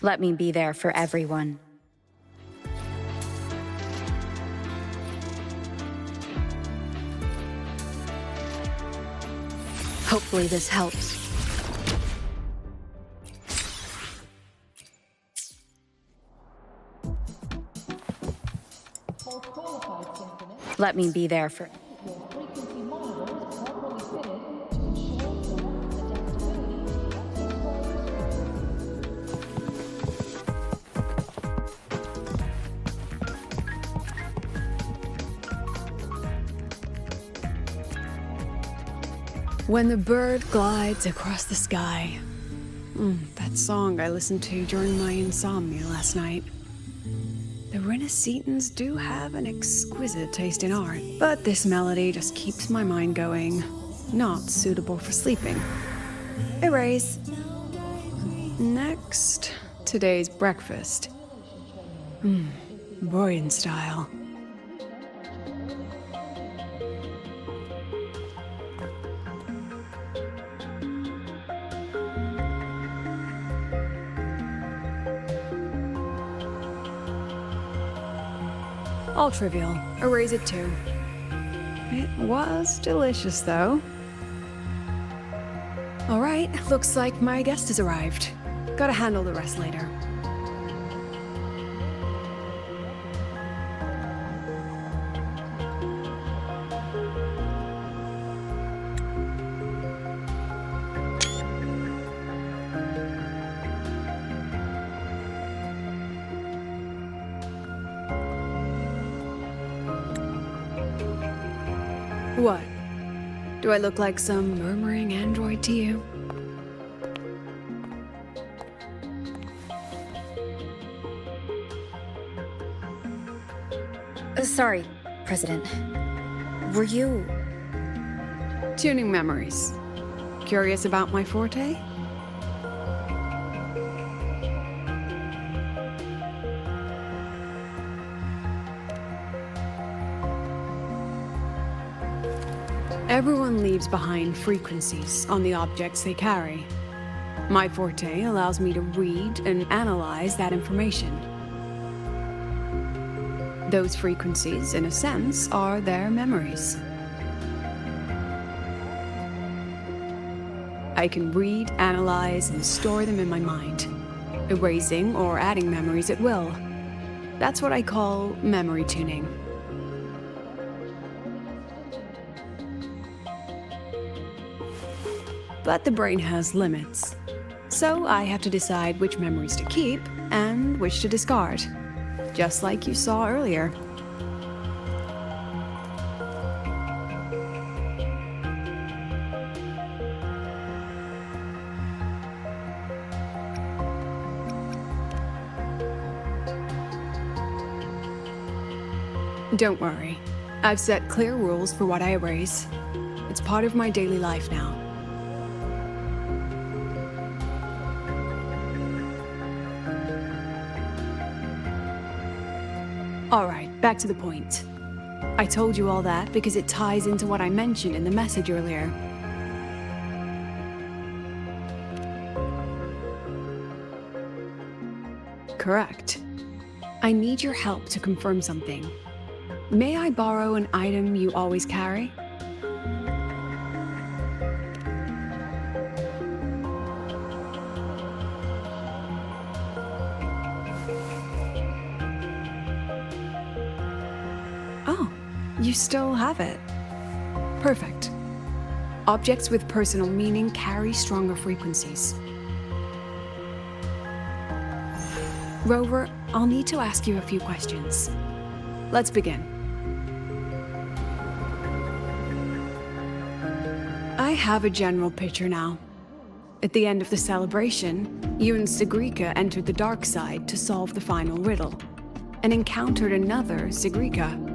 Let me be there for everyone. Hopefully this helps. Let me be there for... When the bird glides across the sky. That song I listened to during my insomnia last night. The Renaissance do have an exquisite taste in art, but this melody just keeps my mind going. Not suitable for sleeping. Erase. Next, today's breakfast. Boyan style. All trivial. Erase it too. It was delicious, though. All right, looks like my guest has arrived. Gotta handle the rest later. What? Do I look like some murmuring android to you? Sorry, President. Were you... Tuning memories. Curious about my forte? Everyone leaves behind frequencies on the objects they carry. My forte allows me to read and analyze that information. Those frequencies, in a sense, are their memories. I can read, analyze, and store them in my mind, erasing or adding memories at will. That's what I call memory tuning. But the brain has limits. So I have to decide which memories to keep and which to discard. Just like you saw earlier. Don't worry. I've set clear rules for what I erase. It's part of my daily life now. Alright, back to the point. I told you all that because it ties into what I mentioned in the message earlier. Correct. I need your help to confirm something. May I borrow an item you always carry? Oh, you still have it. Perfect. Objects with personal meaning carry stronger frequencies. Rover, I'll need to ask you a few questions. Let's begin. I have a general picture now. At the end of the celebration, you and Segue entered the dark side to solve the final riddle, and encountered another Segue.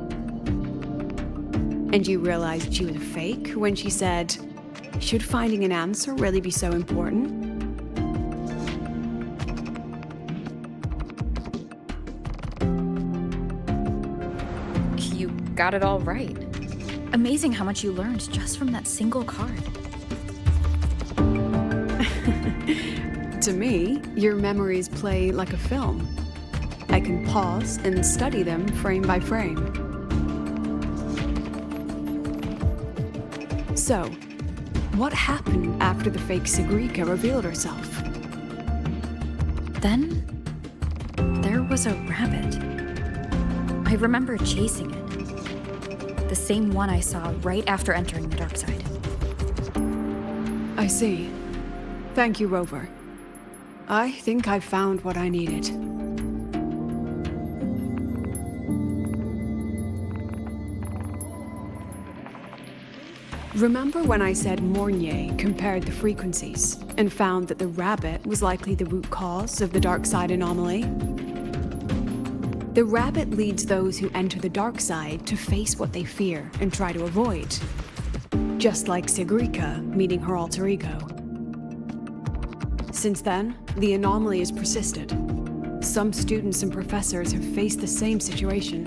And you realized she was a fake when she said, "Should finding an answer really be so important?" You got it all right. Amazing how much you learned just from that single card. To me, your memories play like a film. I can pause and study them frame by frame. So, what happened after the fake Segue revealed herself? Then, there was a rabbit. I remember chasing it. The same one I saw right after entering the dark side. I see. Thank you, Rover. I think I've found what I needed. Remember when I said Mornier compared the frequencies and found that the rabbit was likely the root cause of the dark side anomaly? The rabbit leads those who enter the dark side to face what they fear and try to avoid. Just like Segue meeting her alter ego. Since then, the anomaly has persisted. Some students and professors have faced the same situation.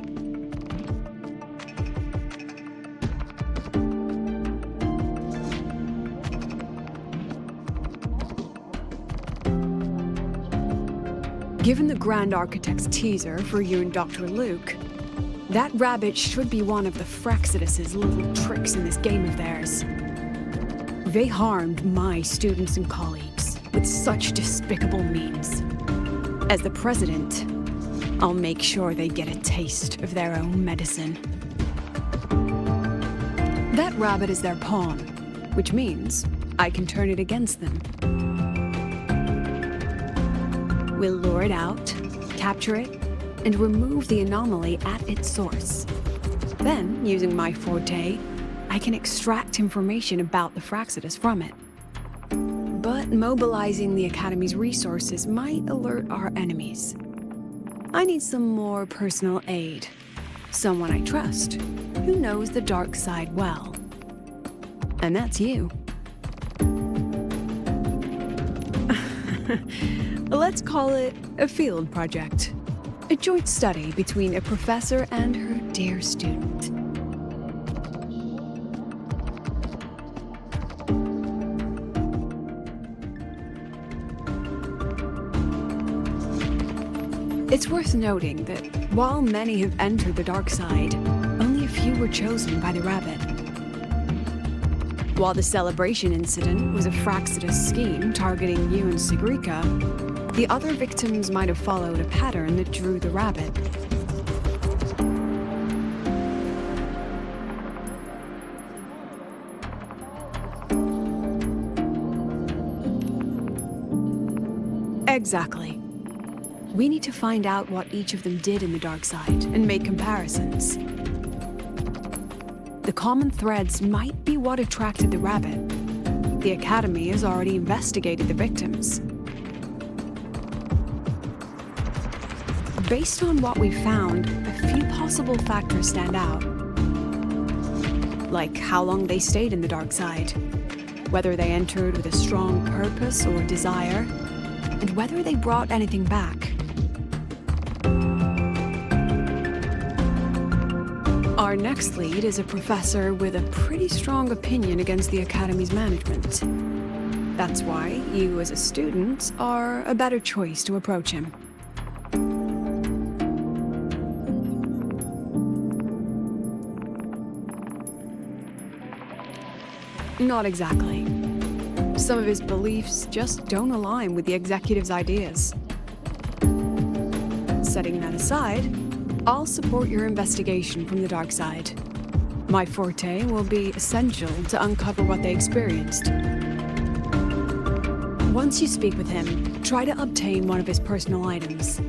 Given the Grand Architect's teaser for you and Dr. Luke, that rabbit should be one of the Fraxidus' little tricks in this game of theirs. They harmed my students and colleagues with such despicable means. As the president, I'll make sure they get a taste of their own medicine. That rabbit is their pawn, which means I can turn it against them. We'll lure it out, capture it, and remove the anomaly at its source. Then, using my forte, I can extract information about the Fraxidus from it. But mobilizing the Academy's resources might alert our enemies. I need some more personal aid. Someone I trust, who knows the dark side well. And that's you. Let's call it a field project. A joint study between a professor and her dear student. It's worth noting that while many have entered the dark side, only a few were chosen by the rabbit. While the celebration incident was a Fraxidus scheme targeting you and Segue, the other victims might have followed a pattern that drew the rabbit. Exactly. We need to find out what each of them did in the dark side and make comparisons. The common threads might be what attracted the rabbit. The Academy has already investigated the victims. Based on what we found, a few possible factors stand out. Like how long they stayed in the dark side, whether they entered with a strong purpose or desire, and whether they brought anything back. Our next lead is a professor with a pretty strong opinion against the Academy's management. That's why you as a student are a better choice to approach him. Not exactly. Some of his beliefs just don't align with the executive's ideas. Setting that aside, I'll support your investigation from the dark side. My forte will be essential to uncover what they experienced. Once you speak with him, try to obtain one of his personal items.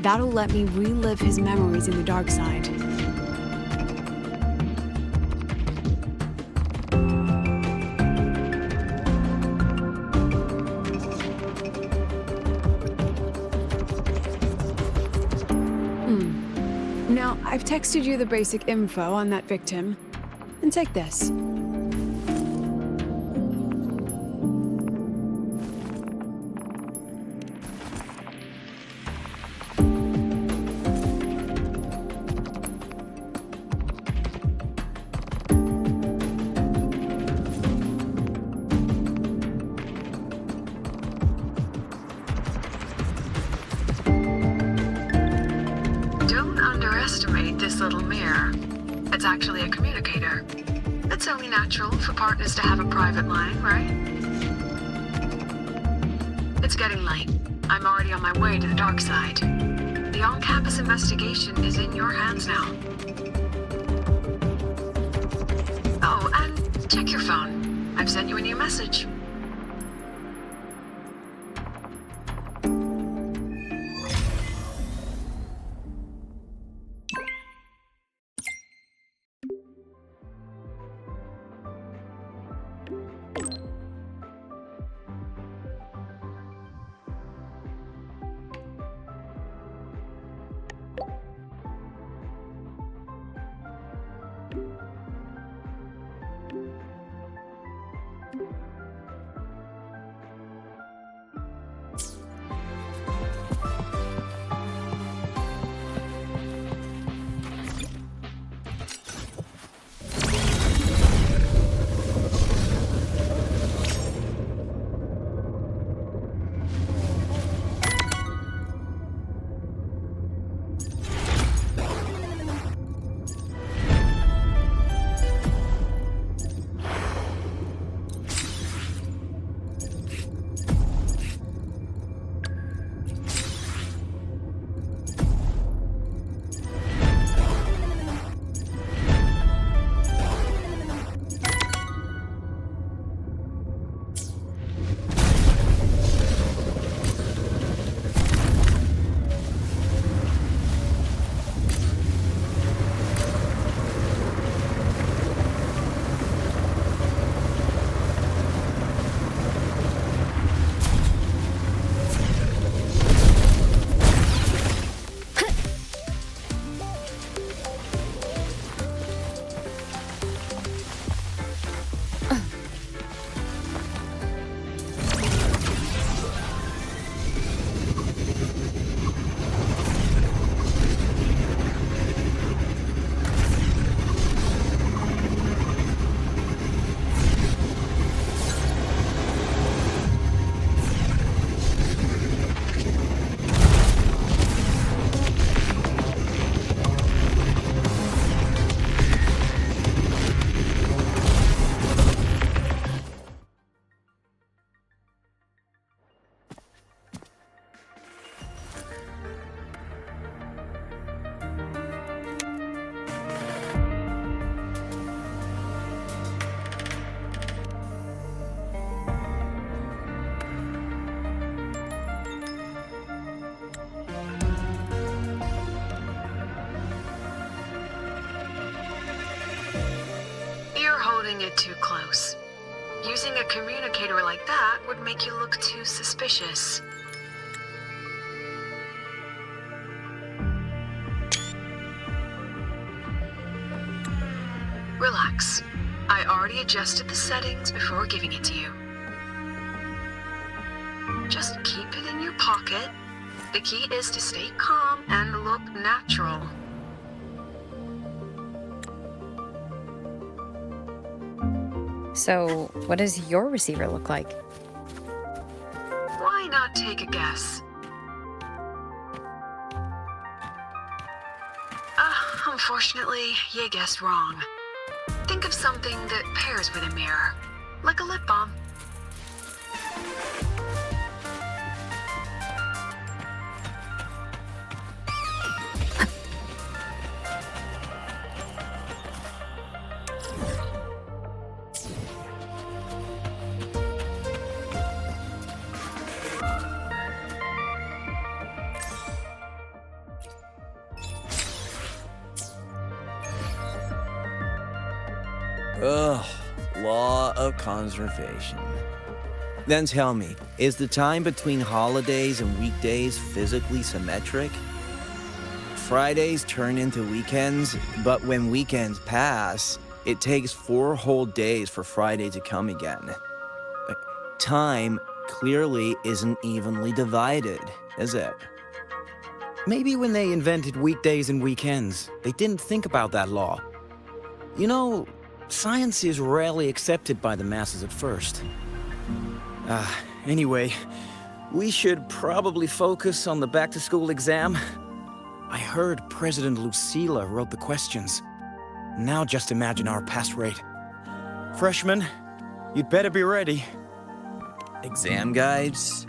That'll let me relive his memories in the dark side. Now, I've texted you the basic info on that victim. And take this. It's actually a communicator. It's only natural for partners to have a private line, right? It's getting late. I'm already on my way to the dark side. The on-campus investigation is in your hands now. Oh, and check your phone. I've sent you a new message. Holding it too close. Using a communicator like that would make you look too suspicious. Relax. I already adjusted the settings before giving it to you. Just keep it in your pocket. The key is to stay calm and look natural. So, what does your receiver look like? Why not take a guess? Unfortunately, you guessed wrong. Think of something that pairs with a mirror, like a lip balm. Ugh, law of conservation. Then tell me, is the time between holidays and weekdays physically symmetric? Fridays turn into weekends, but when weekends pass, it takes 4 whole days for Friday to come again. Time clearly isn't evenly divided, is it? Maybe when they invented weekdays and weekends, they didn't think about that law. You know, science is rarely accepted by the masses at first. Anyway, we should probably focus on the back-to-school exam. I heard President Lucila wrote the questions. Now just imagine our pass rate. Freshmen, you'd better be ready. Exam guides?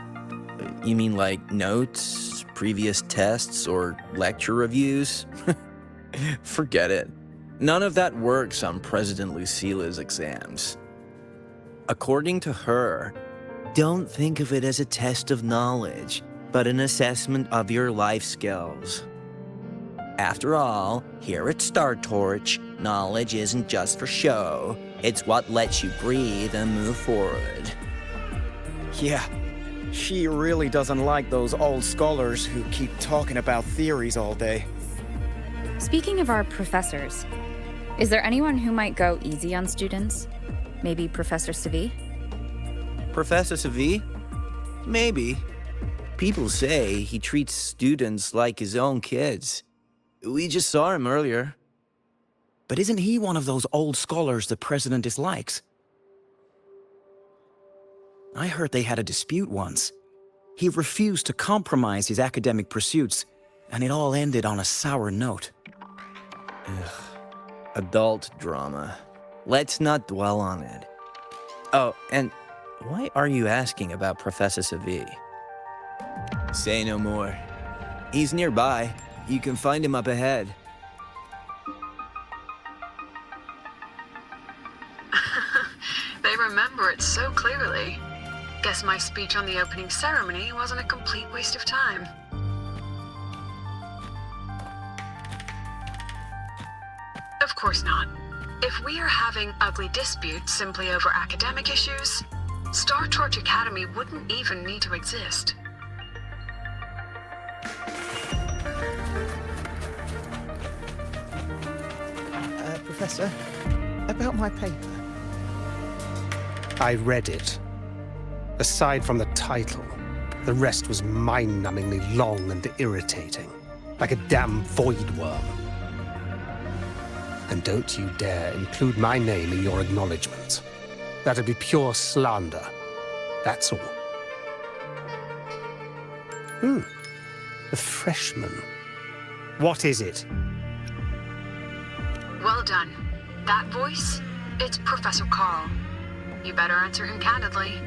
You mean like notes, previous tests, or lecture reviews? Forget it. None of that works on President Lucila's exams. According to her, don't think of it as a test of knowledge, but an assessment of your life skills. After all, here at Star Torch, knowledge isn't just for show. It's what lets you breathe and move forward. Yeah, she really doesn't like those old scholars who keep talking about theories all day. Speaking of our professors, is there anyone who might go easy on students? Maybe Professor Slavi? Professor Segue? Maybe. People say he treats students like his own kids. We just saw him earlier. But isn't he one of those old scholars the president dislikes? I heard they had a dispute once. He refused to compromise his academic pursuits, and it all ended on a sour note. Adult drama. Let's not dwell on it. Oh, and why are you asking about Professor Slavi? Say no more. He's nearby. You can find him up ahead. They remember it so clearly. Guess my speech on the opening ceremony wasn't a complete waste of time. Of course not. If we are having ugly disputes simply over academic issues, Star Torch Academy wouldn't even need to exist. Professor, about my paper. I read it. Aside from the title, the rest was mind-numbingly long and irritating, like a damn void worm. And don't you dare include my name in your acknowledgements. That'd be pure slander. That's all. The freshman. What is it? Well done. That voice, it's Professor Carl. You better answer him candidly.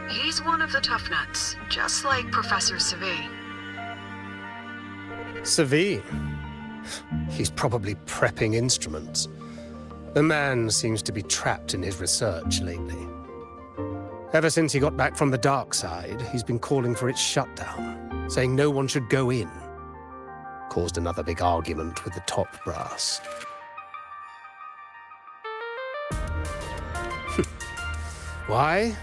He's one of the tough nuts, just like Professor Slavi. Slavi? He's probably prepping instruments. The man seems to be trapped in his research lately. Ever since he got back from the dark side, he's been calling for its shutdown, saying no one should go in. Caused another big argument with the top brass. Why?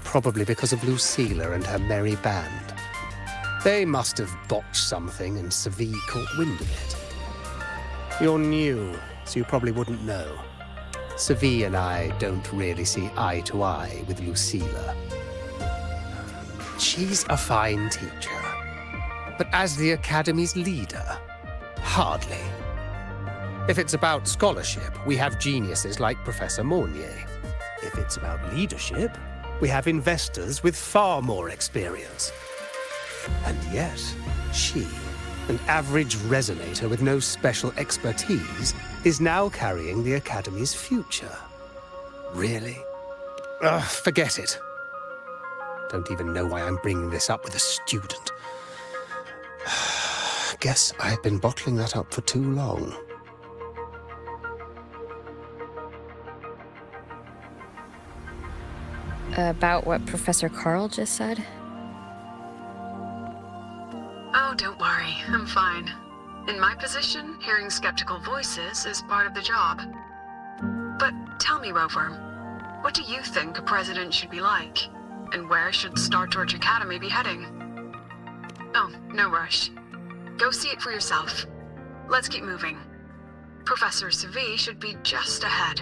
Probably because of Lucila and her merry band. They must have botched something and Slavi caught wind of it. You're new, so you probably wouldn't know. Slavi and I don't really see eye to eye with Lucila. She's a fine teacher. But as the Academy's leader, hardly. If it's about scholarship, we have geniuses like Professor Mornier. If it's about leadership, we have investors with far more experience. And yet, she, an average resonator with no special expertise, is now carrying the Academy's future. Really? Ugh, forget it. Don't even know why I'm bringing this up with a student. Guess I've been bottling that up for too long. About what Professor Carl just said? Oh, don't worry, I'm fine. In my position, hearing skeptical voices is part of the job. But tell me, Rover, what do you think a president should be like? And where should Star Torch Academy be heading? Oh, no rush. Go see it for yourself. Let's keep moving. Professor Slavi should be just ahead.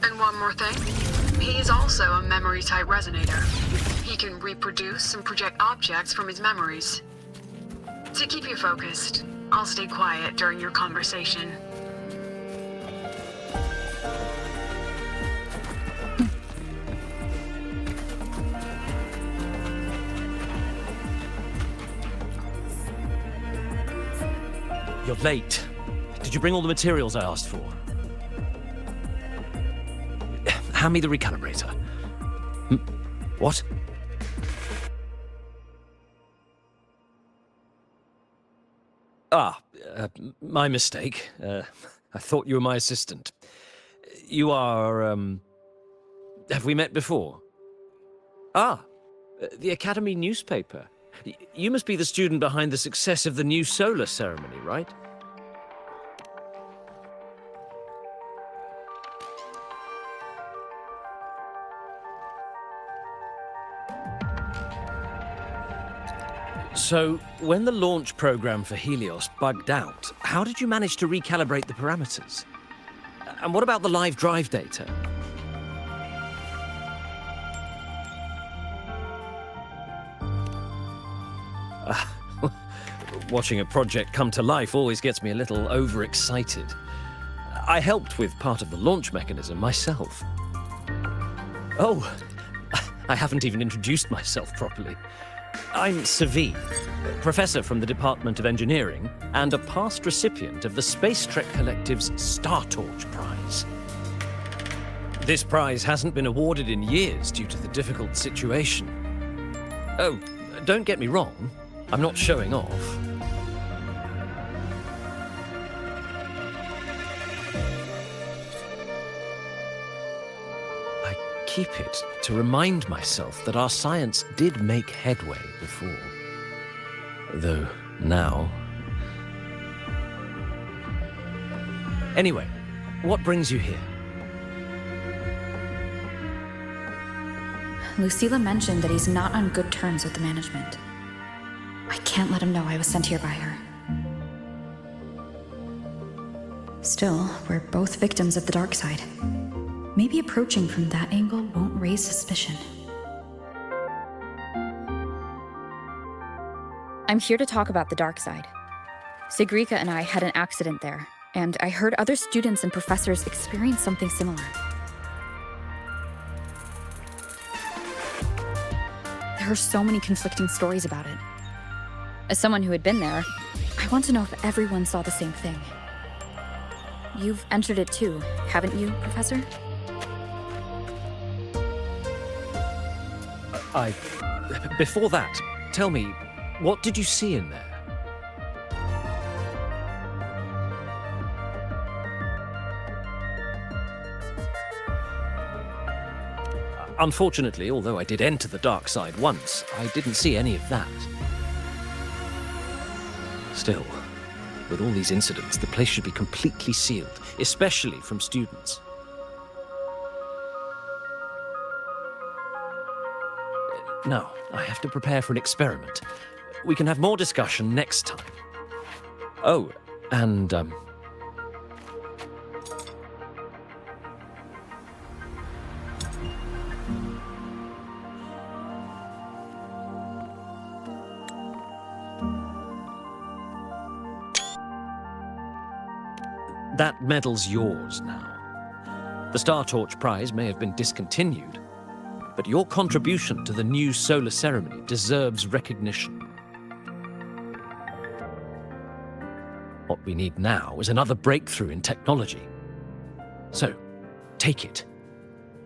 And one more thing. He's also a memory-type resonator. He can reproduce and project objects from his memories. To keep you focused, I'll stay quiet during your conversation. You're late. Did you bring all the materials I asked for? Hand me the recalibrator. What? My mistake. I thought you were my assistant. You are, have we met before? The Academy newspaper. You must be the student behind the success of the new solar ceremony, right? So, when the launch program for Helios bugged out, how did you manage to recalibrate the parameters? And what about the live drive data? Watching a project come to life always gets me a little overexcited. I helped with part of the launch mechanism myself. Oh, I haven't even introduced myself properly. I'm Slavi, professor from the Department of Engineering and a past recipient of the Space Trek Collective's Star Torch Prize. This prize hasn't been awarded in years due to the difficult situation. Oh, don't get me wrong, I'm not showing off. Keep it to remind myself that our science did make headway before. Though now... Anyway, what brings you here? Lucilla mentioned that he's not on good terms with the management. I can't let him know I was sent here by her. Still, we're both victims of the dark side. Maybe approaching from that angle won't raise suspicion. I'm here to talk about the dark side. Segue and I had an accident there, and I heard other students and professors experience something similar. There are so many conflicting stories about it. As someone who had been there, I want to know if everyone saw the same thing. You've entered it too, haven't you, Professor? Before that, tell me, what did you see in there? Unfortunately, although I did enter the dark side once, I didn't see any of that. Still, with all these incidents, the place should be completely sealed, especially from students. Now, I have to prepare for an experiment. We can have more discussion next time. Oh, and, that medal's yours now. The Star Torch Prize may have been discontinued, but your contribution to the new solar ceremony deserves recognition. What we need now is another breakthrough in technology. So, take it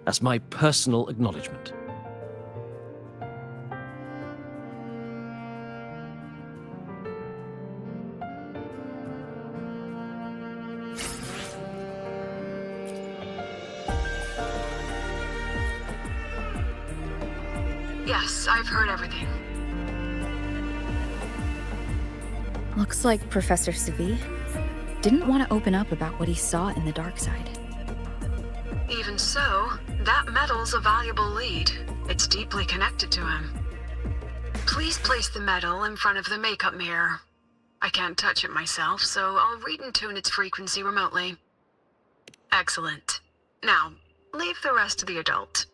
as my personal acknowledgement. Yes, I've heard everything. Looks like Professor Slavi didn't want to open up about what he saw in the dark side. Even so, that medal's a valuable lead. It's deeply connected to him. Please place the medal in front of the makeup mirror. I can't touch it myself, so I'll read and tune its frequency remotely. Excellent. Now, leave the rest to the adult.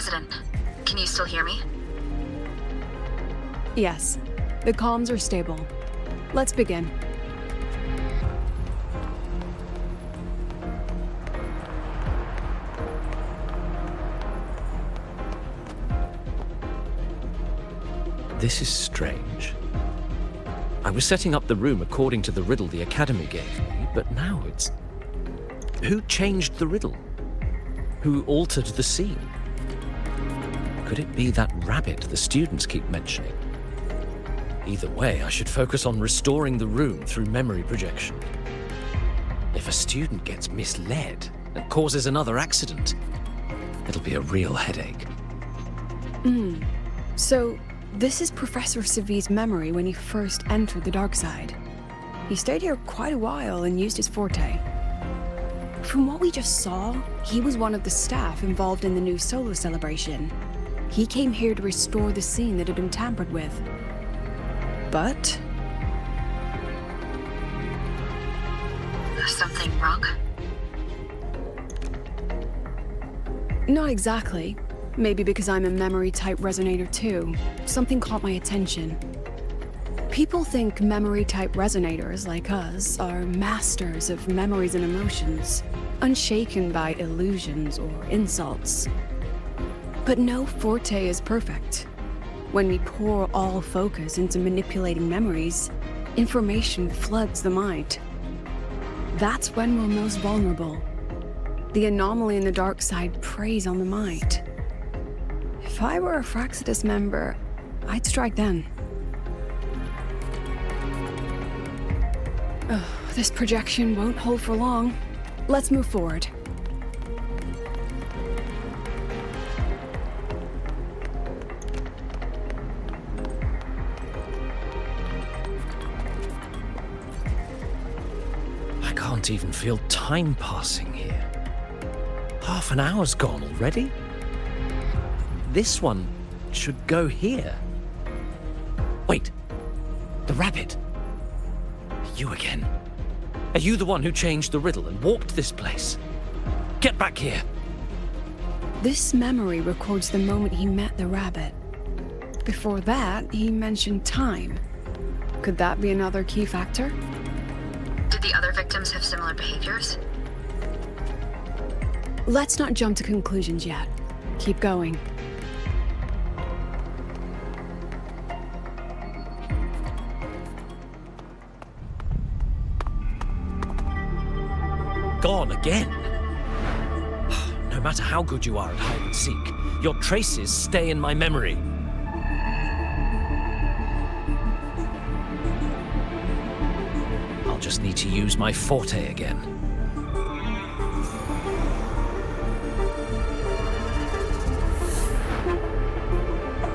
President, can you still hear me? Yes, the comms are stable. Let's begin. This is strange. I was setting up the room according to the riddle the Academy gave me, but now it's... Who changed the riddle? Who altered the scene? Could it be that rabbit the students keep mentioning? Either way, I should focus on restoring the room through memory projection. If a student gets misled and causes another accident, it'll be a real headache. So, this is Professor Slavi's memory when he first entered the dark side. He stayed here quite a while and used his forte. From what we just saw, he was one of the staff involved in the new solo celebration. He came here to restore the scene that had been tampered with. But... Something wrong? not exactly. Maybe because I'm a memory-type resonator too. Something caught my attention. People think memory-type resonators like us are masters of memories and emotions, unshaken by illusions or insults. But no forte is perfect. When we pour all focus into manipulating memories, information floods the mind. That's when we're most vulnerable. The anomaly in the dark side preys on the mind. If I were a Fraxidus member, I'd strike then. This projection won't hold for long. Let's move forward. I can't even feel time passing here. Half an hour's gone already? This one should go here. Wait, the rabbit. You again. Are you the one who changed the riddle and warped this place? Get back here. This memory records the moment he met the rabbit. Before that, he mentioned time. Could that be another key factor? Did the other victims have similar behaviors? Let's not jump to conclusions yet. Keep going. Gone again. No matter how good you are at hide and seek, your traces stay in my memory. I'll just need to use my forte again.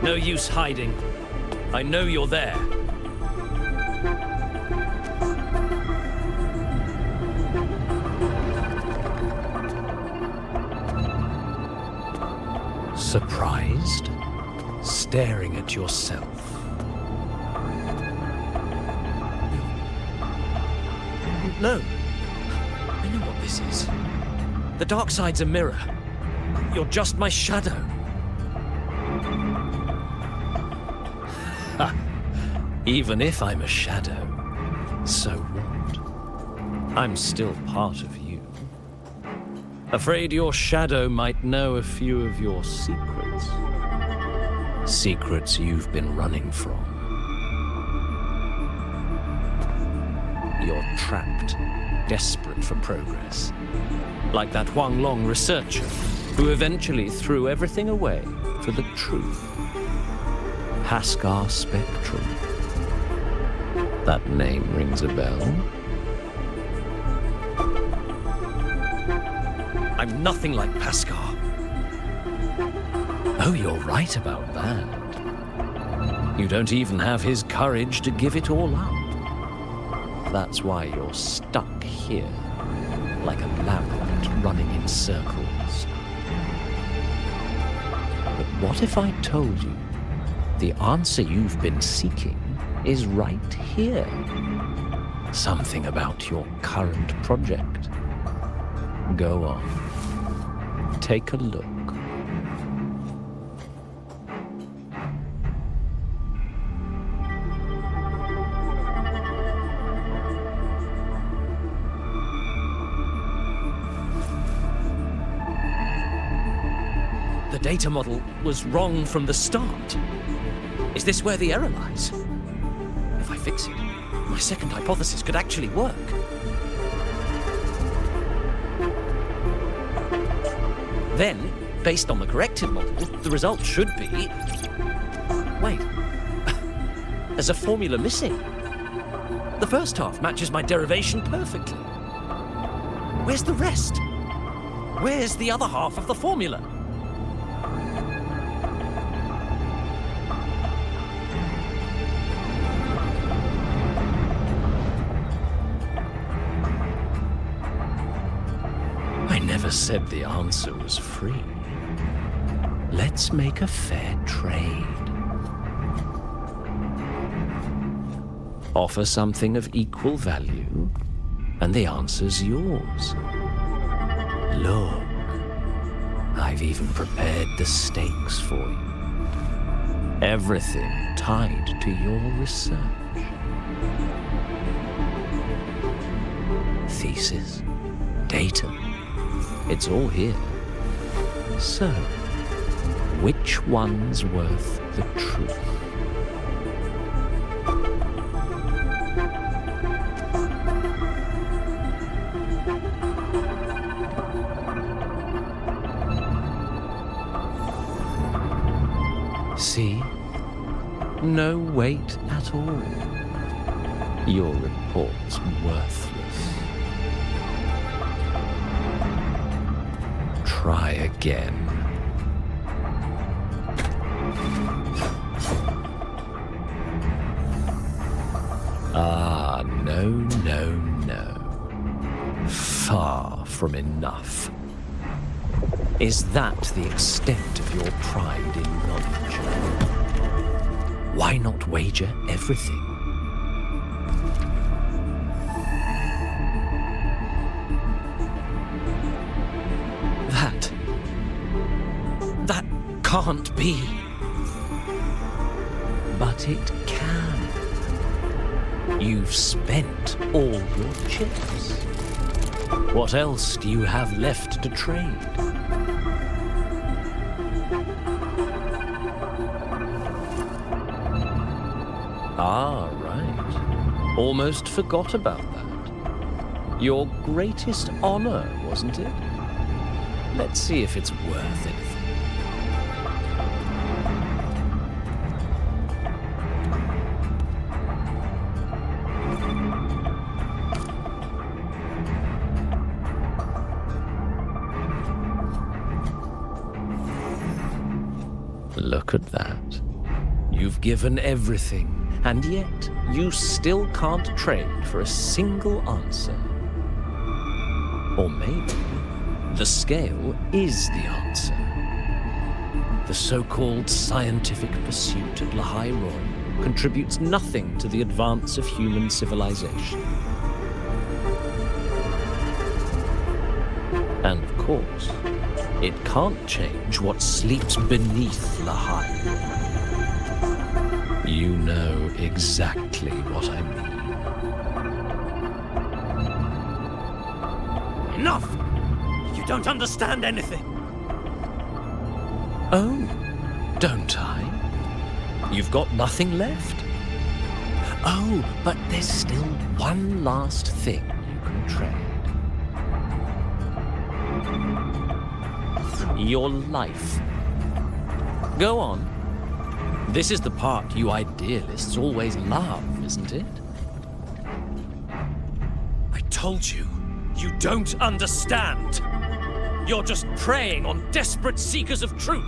No use hiding. I know you're there. Surprised? Staring at yourself. No. I know what this is. The dark side's a mirror. You're just my shadow. Ha. Even if I'm a shadow, so what? I'm still part of you. Afraid your shadow might know a few of your secrets. Secrets you've been running from. You're trapped, desperate for progress. Like that Huang Long researcher who eventually threw everything away for the truth. Haskar Spectrum. That name rings a bell. I'm nothing like Paskar. Oh, you're right about that. You don't even have his courage to give it all up. That's why you're stuck here, like a lab rat running in circles. But what if I told you the answer you've been seeking is right here? Something about your current project. Go on. Take a look. data model was wrong from the start? Is this where the error lies? If I fix it, my second hypothesis could actually work. Then, based on the corrected model, the result should be... Wait. There's a formula missing. The first half matches my derivation perfectly. Where's the rest? Where's the other half of the formula? I never said the answer was free. Let's make a fair trade. Offer something of equal value, and the answer's yours. Look, I've even prepared the stakes for you. Everything tied to your research. Thesis, data, it's all here. So, which one's worth the truth? See? No weight at all. Your report's worthless. Try again. Ah, no, no, no. Far from enough. Is that the extent of your pride in knowledge? Why not wager everything? That can't be. But it can. You've spent all your chips. What else do you have left to trade? Ah, right. Almost forgot about that. Your greatest honor, wasn't it? Let's see if it's worth anything. Look at that. You've given everything. And yet, you still can't trade for a single answer. Or maybe, the scale is the answer. The so-called scientific pursuit at Lahai Roy contributes nothing to the advance of human civilization. And of course, it can't change what sleeps beneath Lahai. You know exactly what I mean. Enough! You don't understand anything. Oh, don't I? You've got nothing left? Oh, but there's still one last thing you can trade. Your life. Go on. This is the part you idealists always love, isn't it? I told you, you don't understand. You're just preying on desperate seekers of truth.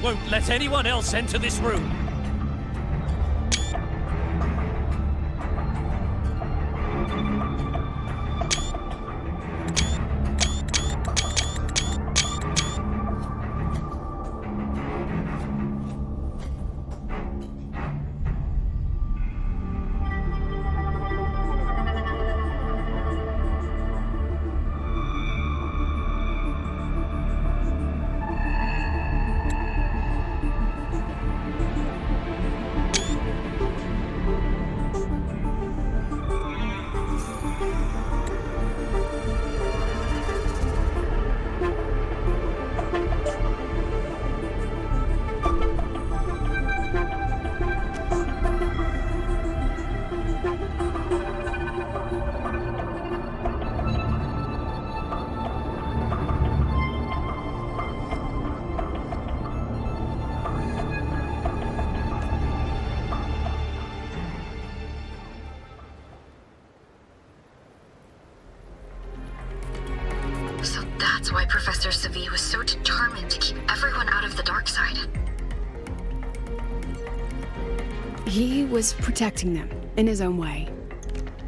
won't let anyone else enter this room. So that's why Professor Slavi was so determined to keep everyone out of the dark side. He was protecting them in his own way.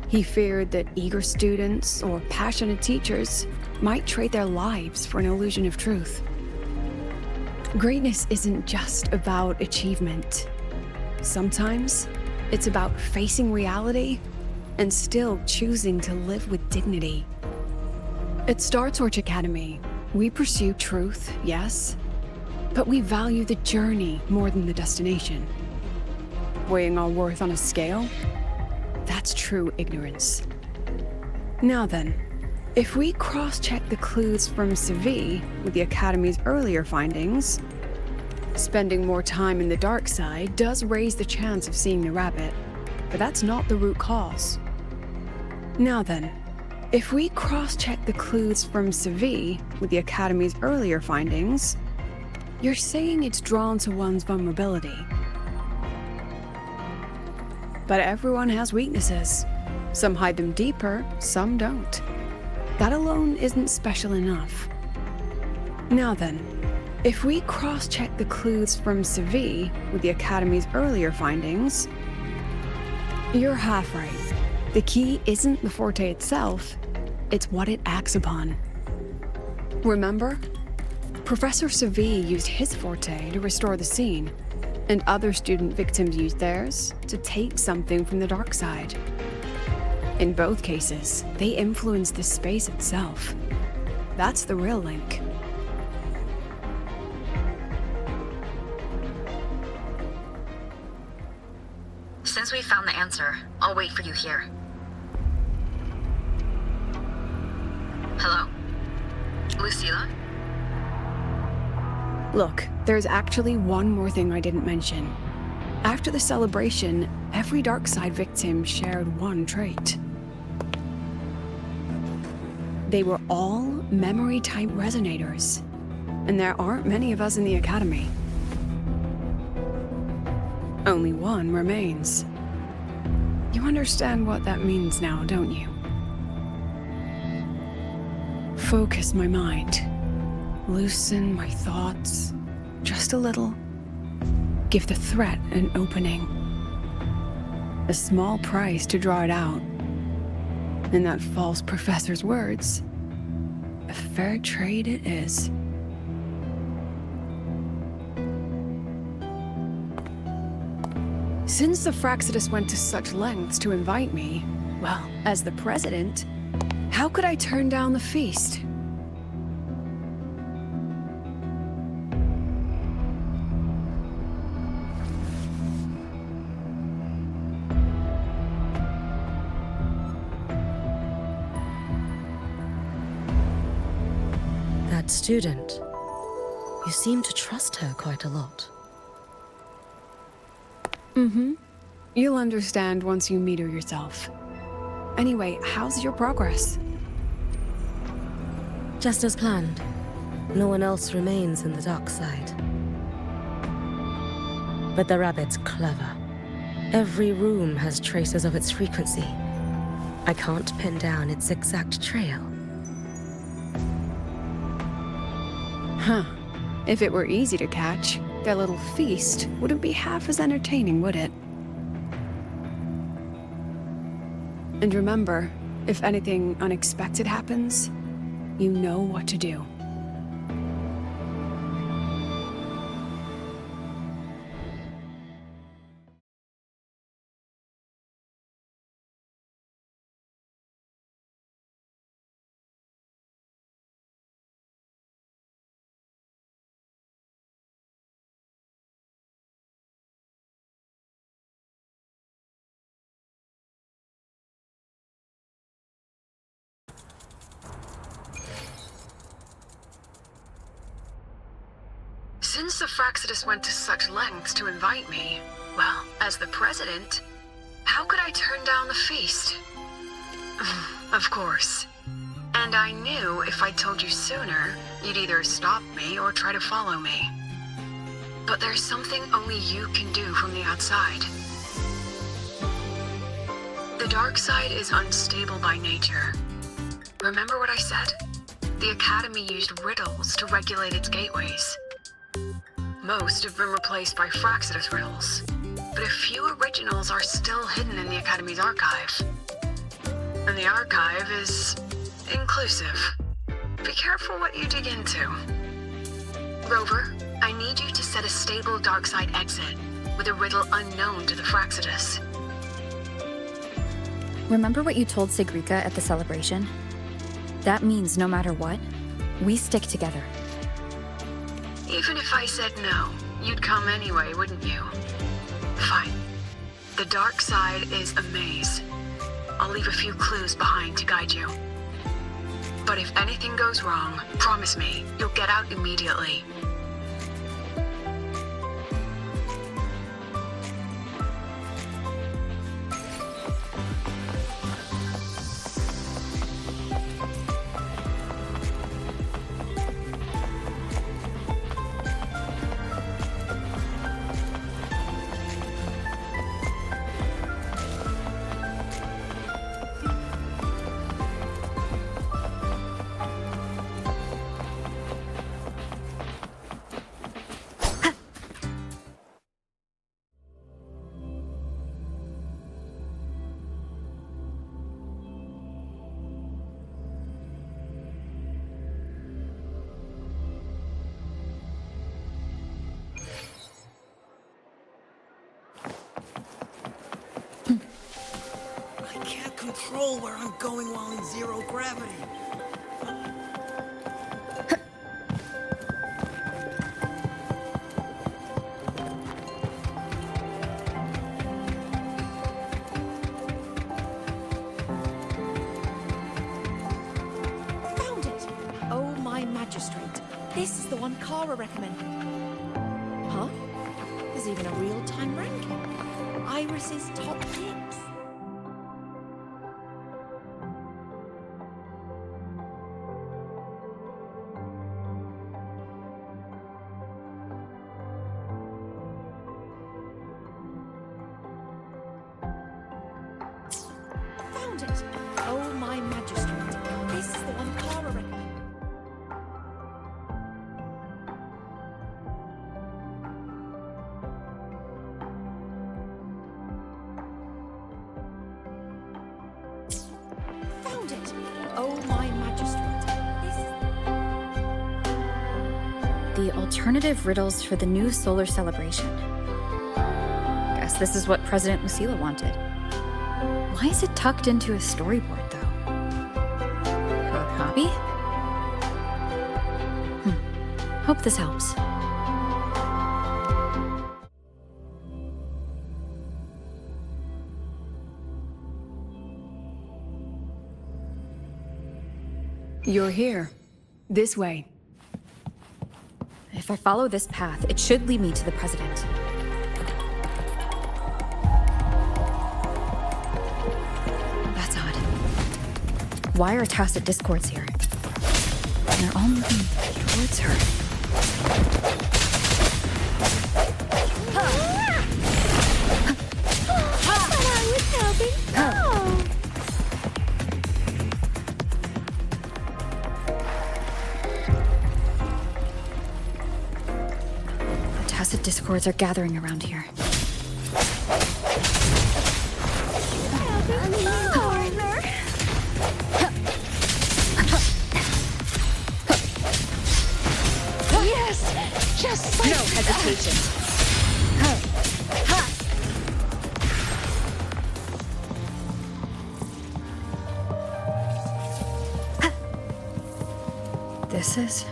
He feared that eager students or passionate teachers might trade their lives for an illusion of truth. Greatness isn't just about achievement. Sometimes it's about facing reality and still choosing to live with dignity. At Star Torch Academy, we pursue truth, yes, but we value the journey more than the destination. Weighing our worth on a scale? That's true ignorance. Now then, if we cross-check the clues from Segue with the Academy's earlier findings, spending more time in the dark side does raise the chance of seeing the rabbit, but that's not the root cause. Now then, if we cross-check the clues from Slavi with the Academy's earlier findings, you're saying it's drawn to one's vulnerability. But everyone has weaknesses. Some hide them deeper, some don't. That alone isn't special enough. Now then, if we cross-check the clues from Slavi with the Academy's earlier findings, you're half right. The key isn't the forte itself, it's what it acts upon. Remember? Professor Slavi used his forte to restore the scene, and other student victims used theirs to take something from the dark side. In both cases, they influenced the space itself. That's the real link. Since we found the answer, I'll wait for you here. Hello? Lucilla? Look, there's actually one more thing I didn't mention. After the celebration, every dark side victim shared one trait. They were all memory-type resonators, and there aren't many of us in the Academy. Only one remains. You understand what that means now, don't you? Focus my mind. Loosen my thoughts. Just a little. Give the threat an opening. A small price to draw it out. In that false professor's words, a fair trade it is. Since the Fraxidus went to such lengths to invite me, well, as the president, how could I turn down the feast? That student, you seem to trust her quite a lot. You'll understand once you meet her yourself. Anyway, how's your progress? Just as planned. No one else remains in the dark side. But the rabbit's clever. Every room has traces of its frequency. I can't pin down its exact trail. Huh. If it were easy to catch, Their little feast wouldn't be half as entertaining, would it? And remember, if anything unexpected happens, you know what to do. Since the Fraxidus went to such lengths to invite me, well, as the president, how could I turn down the feast? Of course. And I knew if I told you sooner, you'd either stop me or try to follow me. But there's something only you can do from the outside. The dark side is unstable by nature. Remember what I said? The Academy used riddles to regulate its gateways. Most have been replaced by Fraxidus riddles, but a few originals are still hidden in the Academy's archive. And the archive is inclusive. Be careful what you dig into. Rover, I need you to set a stable dark side exit with a riddle unknown to the Fraxidus. Remember what you told Segue at the celebration? That means no matter what, we stick together. Even if I said no, you'd come anyway, wouldn't you? Fine. The dark side is a maze. I'll leave a few clues behind to guide you. But if anything goes wrong, promise me, you'll get out immediately. Control where I'm going while in zero gravity. Found it! Oh, my magistrate. This is the one Kara recommended. Huh? There's even a real-time ranking. Iris's top picks. Found it! Oh, my magistrate. This is the one Kara recommended. Found it! Oh, my magistrate. The alternative riddles for the new solar celebration. Guess this is what President Lucila wanted. Why is it tucked into a storyboard, though? Her hobby? Hope this helps. You're here. This way. If I follow this path, it should lead me to the president. That's odd. Why are tacit discords here? And they're all moving towards her. cords are gathering around here. Yes! Just like No hesitation. This is...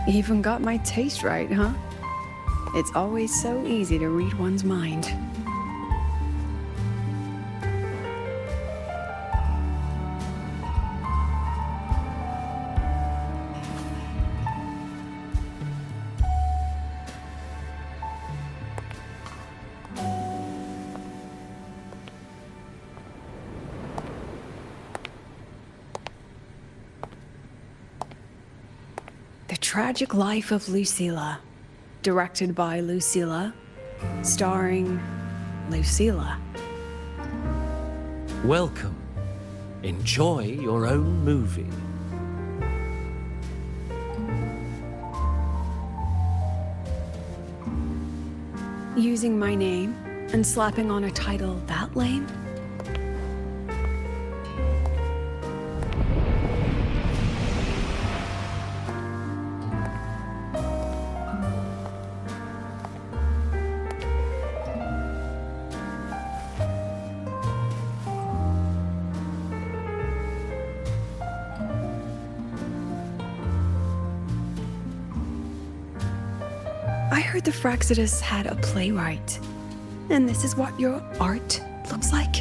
Even got my taste right, huh? It's always so easy to read one's mind. The Tragic Life of Lucilla, directed by Lucilla, starring Lucilla. Welcome. Enjoy your own movie. Using my name and slapping on a title that lame? I heard the Fraxidus had a playwright. And this is what your art looks like?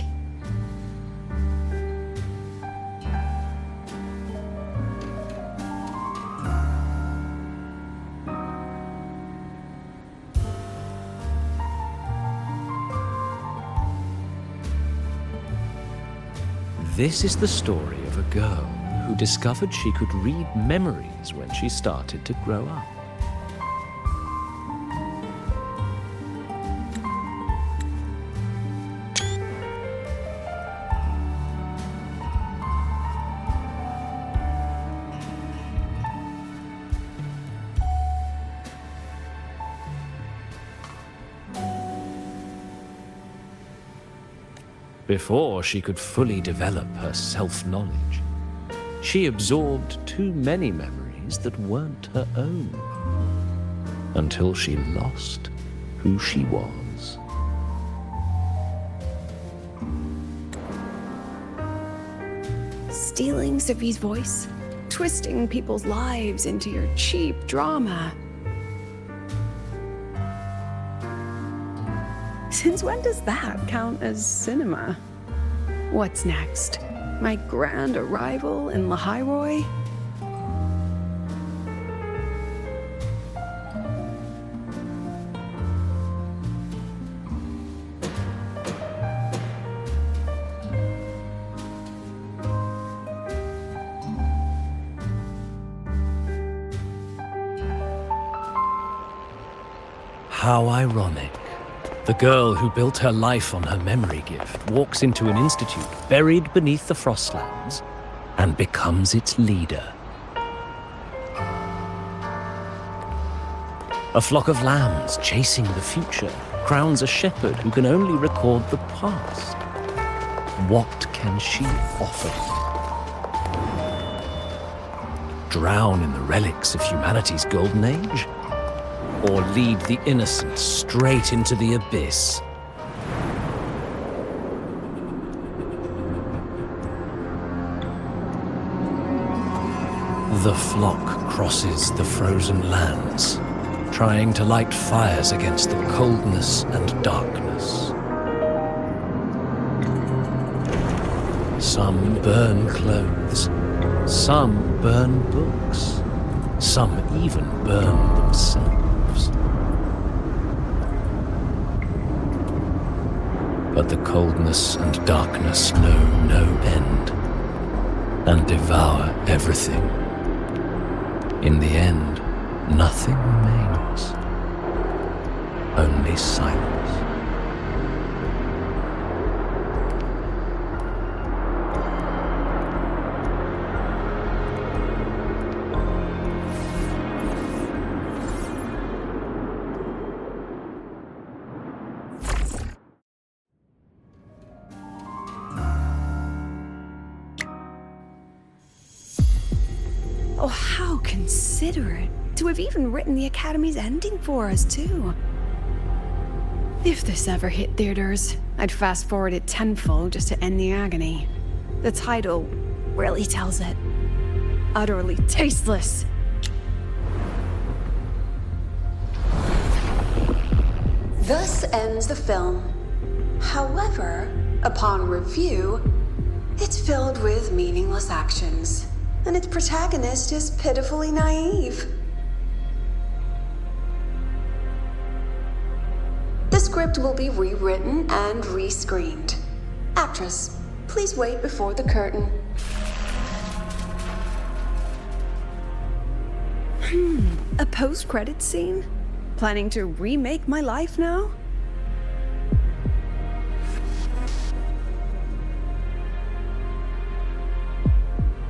This is the story of a girl who discovered she could read memories when she started to grow up. Before she could fully develop her self-knowledge, she absorbed too many memories that weren't her own, until she lost who she was. Stealing Sophie's voice, twisting people's lives into your cheap drama. Since when does that count as cinema? What's next? My grand arrival in Lahairoi? How ironic. The girl who built her life on her memory gift walks into an institute buried beneath the Frostlands and becomes its leader. A flock of lambs chasing the future crowns a shepherd who can only record the past. What can she offer? Drown in the relics of humanity's golden age? Or lead the innocent straight into the abyss? The flock crosses the frozen lands, trying to light fires against the coldness and darkness. Some burn clothes, some burn books, some even burn themselves. But the coldness and darkness know no end. and devour everything. In the end, nothing remains. Only silence. Oh, how considerate to have even written the Academy's ending for us, too. If this ever hit theaters, I'd fast forward it tenfold just to end the agony. The title really tells it. Utterly tasteless. Thus ends the film. However, upon review, it's filled with meaningless actions, and its protagonist is pitifully naive. The script will be rewritten and rescreened. Actress, please wait before the curtain. A post-credit scene? Planning to remake my life now?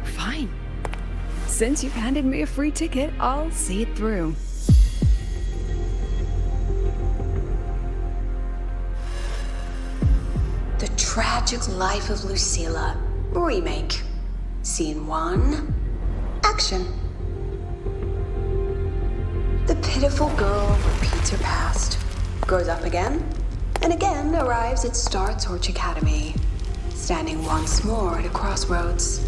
Fine. Since you've handed me a free ticket, I'll see it through. The Tragic Life of Lucilla. Remake. Scene 1. Action. The pitiful girl repeats her past, grows up again, and again arrives at Star Torch Academy, standing once more at a crossroads.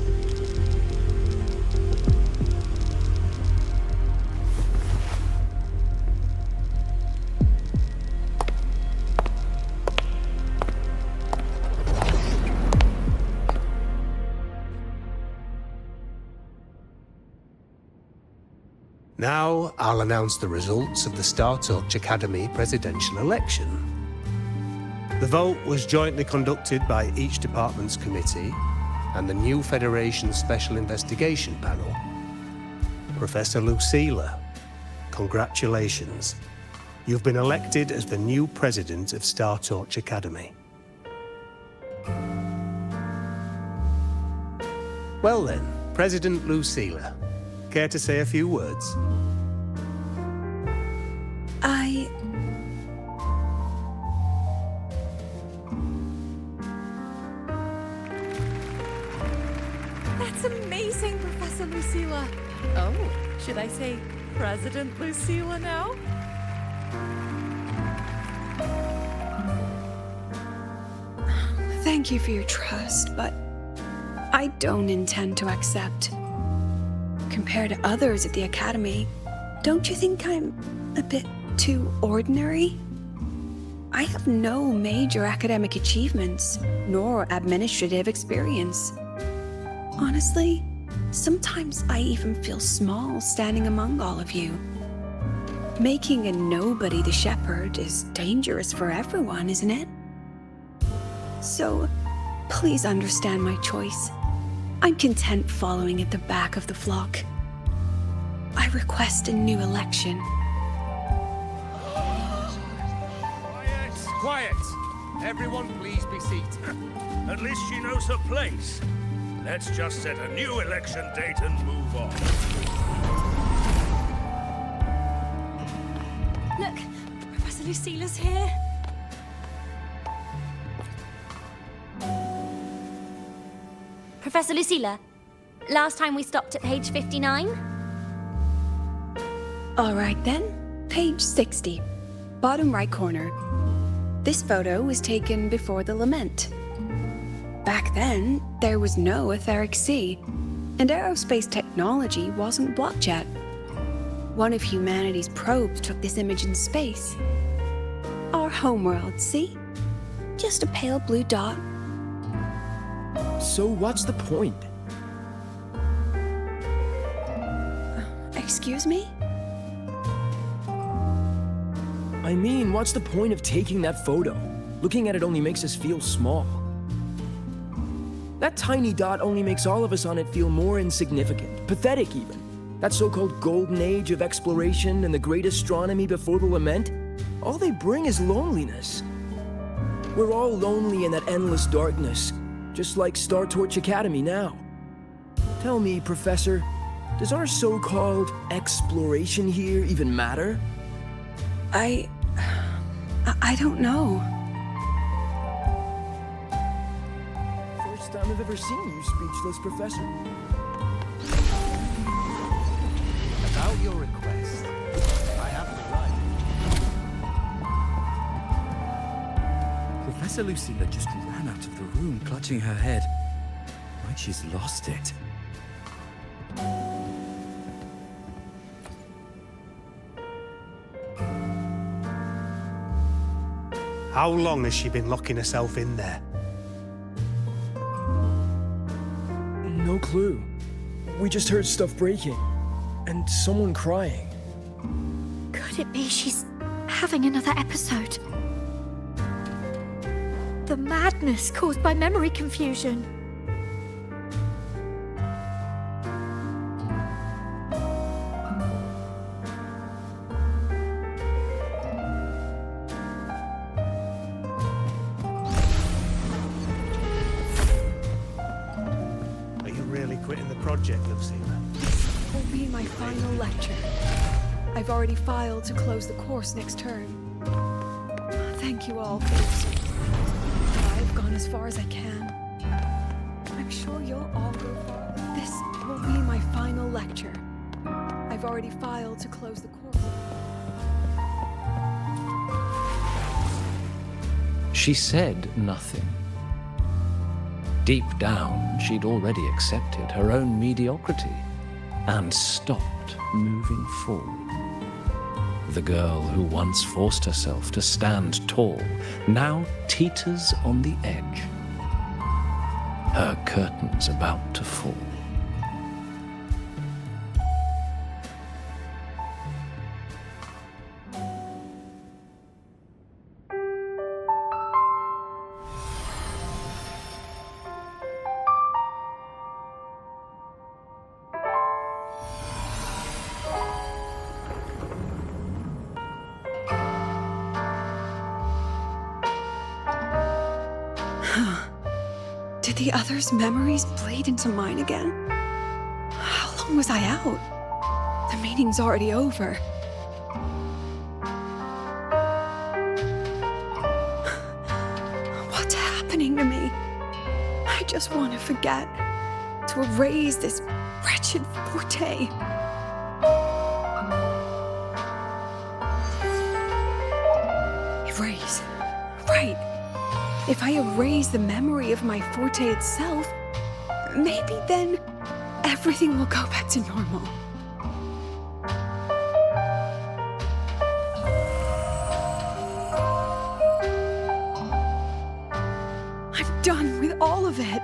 Now, I'll announce the results of the Star Torch Academy presidential election. The vote was jointly conducted by each department's committee and the new Federation Special Investigation Panel. Professor Lucilla, congratulations. You've been elected as the new president of Star Torch Academy. Well then, President Lucilla, care to say a few words? That's amazing, Professor Lucilla. Oh, should I say President Lucilla now? Thank you for your trust, but I don't intend to accept. Compared to others at the Academy, don't you think I'm a bit too ordinary? I have no major academic achievements, nor administrative experience. Honestly, sometimes I even feel small standing among all of you. Making a nobody the shepherd is dangerous for everyone, isn't it? So, please understand my choice. I'm content following at the back of the flock. I request a new election. Quiet! Everyone please be seated. At least she knows her place. Let's just set a new election date and move on. Look, Professor Lucilla's here. Professor Lucilla, last time we stopped at page 59? All right then, page 60, bottom right corner. This photo was taken before the lament. Back then, there was no etheric sea, and aerospace technology wasn't blocked yet. One of humanity's probes took this image in space. Our homeworld, see? Just a pale blue dot. So what's the point? Excuse me? I mean, what's the point of taking that photo? Looking at it only makes us feel small. That tiny dot only makes all of us on it feel more insignificant, pathetic even. That so-called golden age of exploration and the great astronomy before the lament, all they bring is loneliness. We're all lonely in that endless darkness, just like Star Torch Academy now. Tell me, Professor, does our so-called exploration here even matter? I don't know. First time I've ever seen you speechless, Professor. About your request, I have the right. Professor Lucilla just ran out of the room, clutching her head. Like she's lost it. How long has she been locking herself in there? No clue. We just heard stuff breaking. And someone crying. Could it be she's having another episode? The madness caused by memory confusion. Are you really quitting the project, Lucilla? This will be my final lecture. I've already filed to close the course next term. Thank you all for your support. I've gone as far as I can. I'm sure you'll all go far. This will be my final lecture. I've already filed to close the course. She said nothing. Deep down, she'd already accepted her own mediocrity and stopped moving forward. The girl who once forced herself to stand tall now teeters on the edge. Her curtain's about to fall. Did the others' memories bleed into mine again? How long was I out? The meeting's already over. What's happening to me? I just want to forget, to erase this wretched forte. Erase. Right. If I erase the memory of my forte itself, maybe then everything will go back to normal. I'm done with all of it.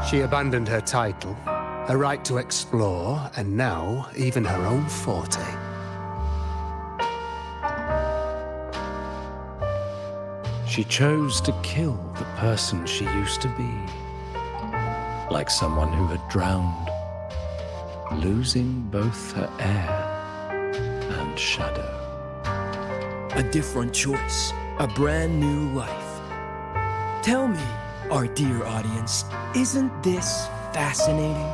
She abandoned her title, her right to explore, and now even her own forte. She chose to kill the person she used to be, like someone who had drowned, losing both her air and shadow. A different choice, a brand new life. Tell me, our dear audience, isn't this fascinating?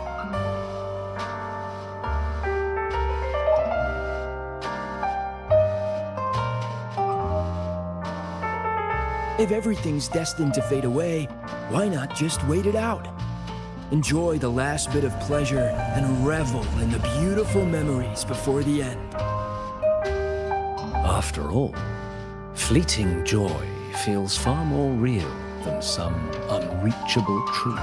If everything's destined to fade away, why not just wait it out? Enjoy the last bit of pleasure and revel in the beautiful memories before the end. After all, fleeting joy feels far more real than some unreachable truth.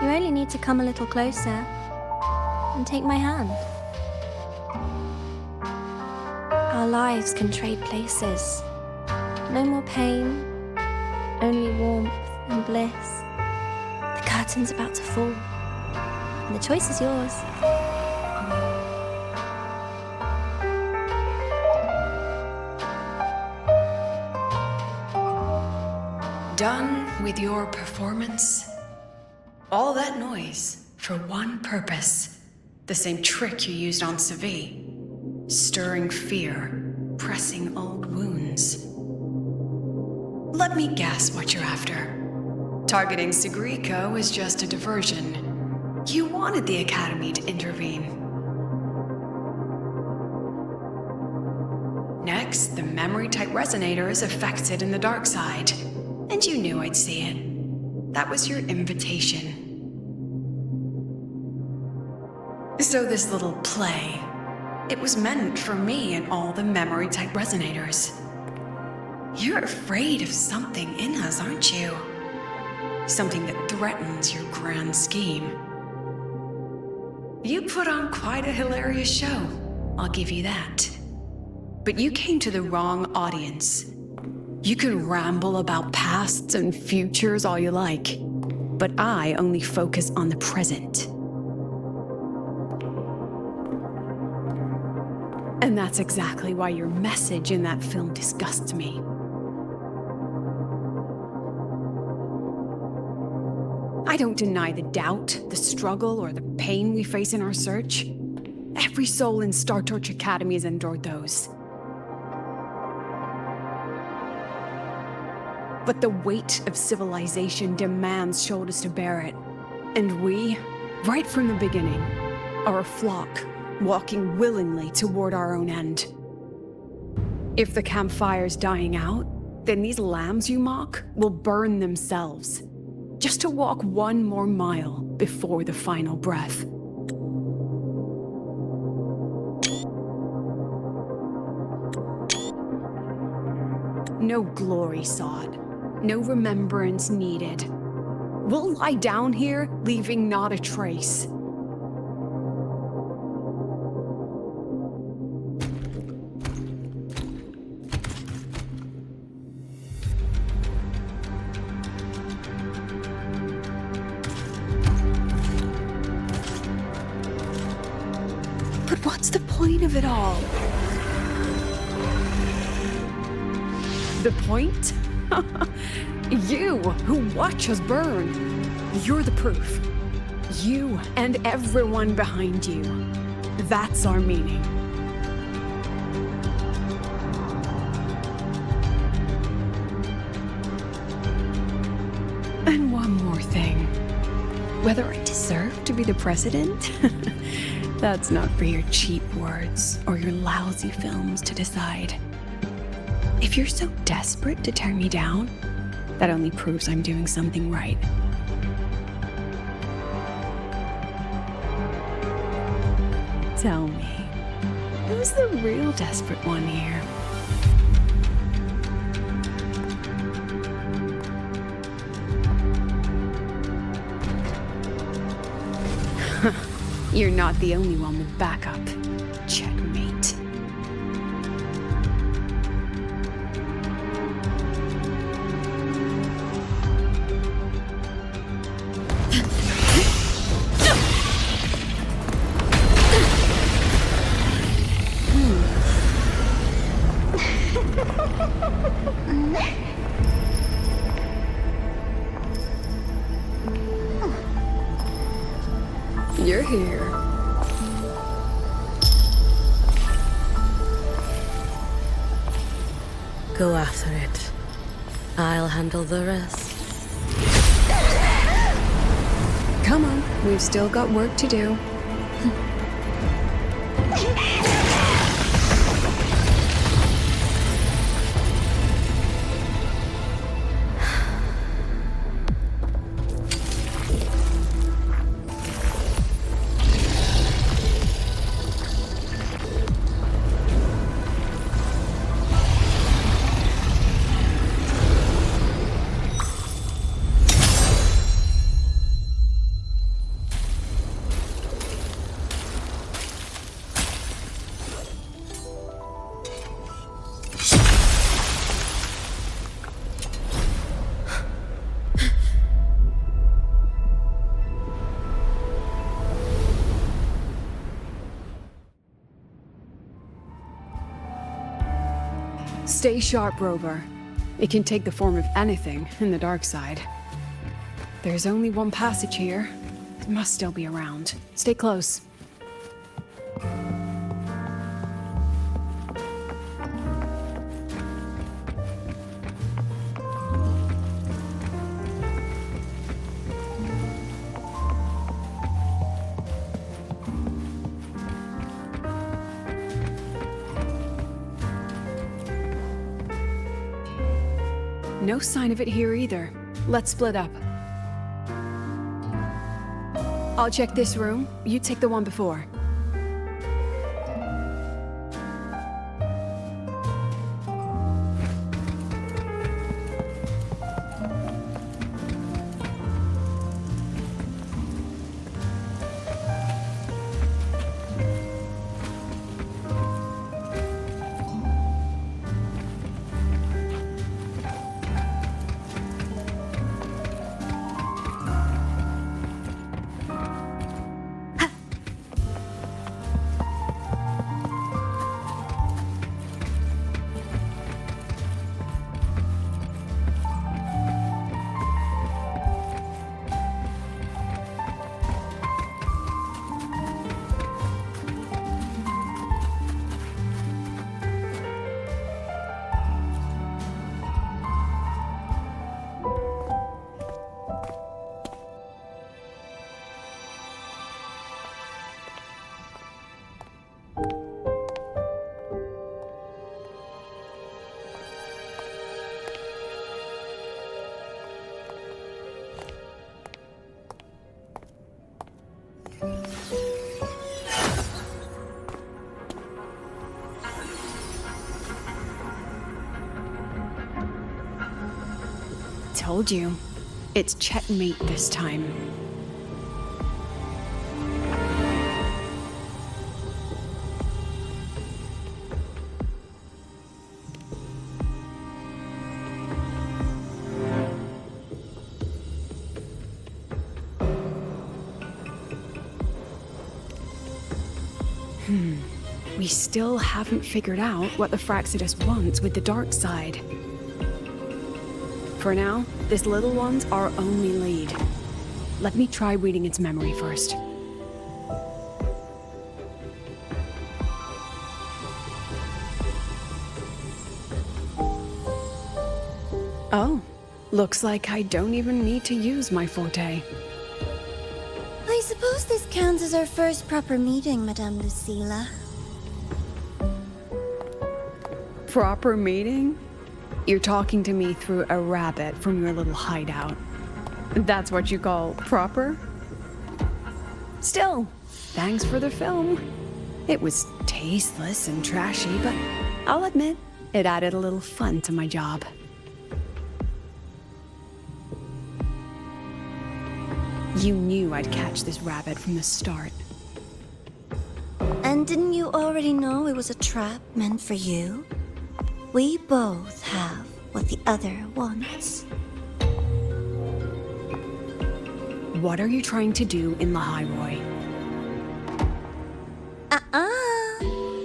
You only need to come a little closer and take my hand. Our lives can trade places. No more pain, only warmth and bliss. curtain's about to fall. And the choice is yours. Done with your performance? All that noise for one purpose. The same trick you used on Slavi. Stirring fear, pressing old wounds. Let me guess what you're after. Targeting Segue was just a diversion. You wanted the Academy to intervene. Next, the memory-type resonator is affected in the dark side. And you knew I'd see it. That was your invitation. So this little play, it was meant for me and all the memory-type resonators. You're afraid of something in us, aren't you? Something that threatens your grand scheme. You put on quite a hilarious show, I'll give you that. But you came to the wrong audience. You can ramble about pasts and futures all you like, but I only focus on the present. And that's exactly why your message in that film disgusts me. I don't deny the doubt, the struggle, or the pain we face in our search. Every soul in Star Torch Academy has endured those. But the weight of civilization demands shoulders to bear it. And we, right from the beginning, are a flock, walking willingly toward our own end. If the campfire's dying out, then these lambs you mock will burn themselves, just to walk one more mile before the final breath. No glory sought, no remembrance needed. We'll lie down here, leaving not a trace. But what's the point of it all? The point? You, who watch us burn. You're the proof. You and everyone behind you. That's our meaning. And one more thing. Whether I deserve to be the president? That's not for your cheap words or your lousy films to decide. If you're so desperate to tear me down, that only proves I'm doing something right. Tell me, who's the real desperate one here? You're not the only one with backup. Checkmate. You're here. Go after it. I'll handle the rest. Come on, we've still got work to do. Stay sharp, Rover. It can take the form of anything in the dark side. There's only one passage here. It must still be around. Stay close. No sign of it here either. Let's split up. I'll check this room. You take the one before. Told you. It's checkmate this time. We still haven't figured out what the Fraxidus wants with the dark side. For now, this little one's our only lead. Let me try reading its memory first. Oh, looks like I don't even need to use my forte. I suppose this counts as our first proper meeting, Madame Lucilla. Proper meeting? You're talking to me through a rabbit from your little hideout. That's what you call proper? Still, thanks for the film. It was tasteless and trashy, but I'll admit, it added a little fun to my job. You knew I'd catch this rabbit from the start. And didn't you already know it was a trap meant for you? We both have what the other wants. What are you trying to do in Lahairoi?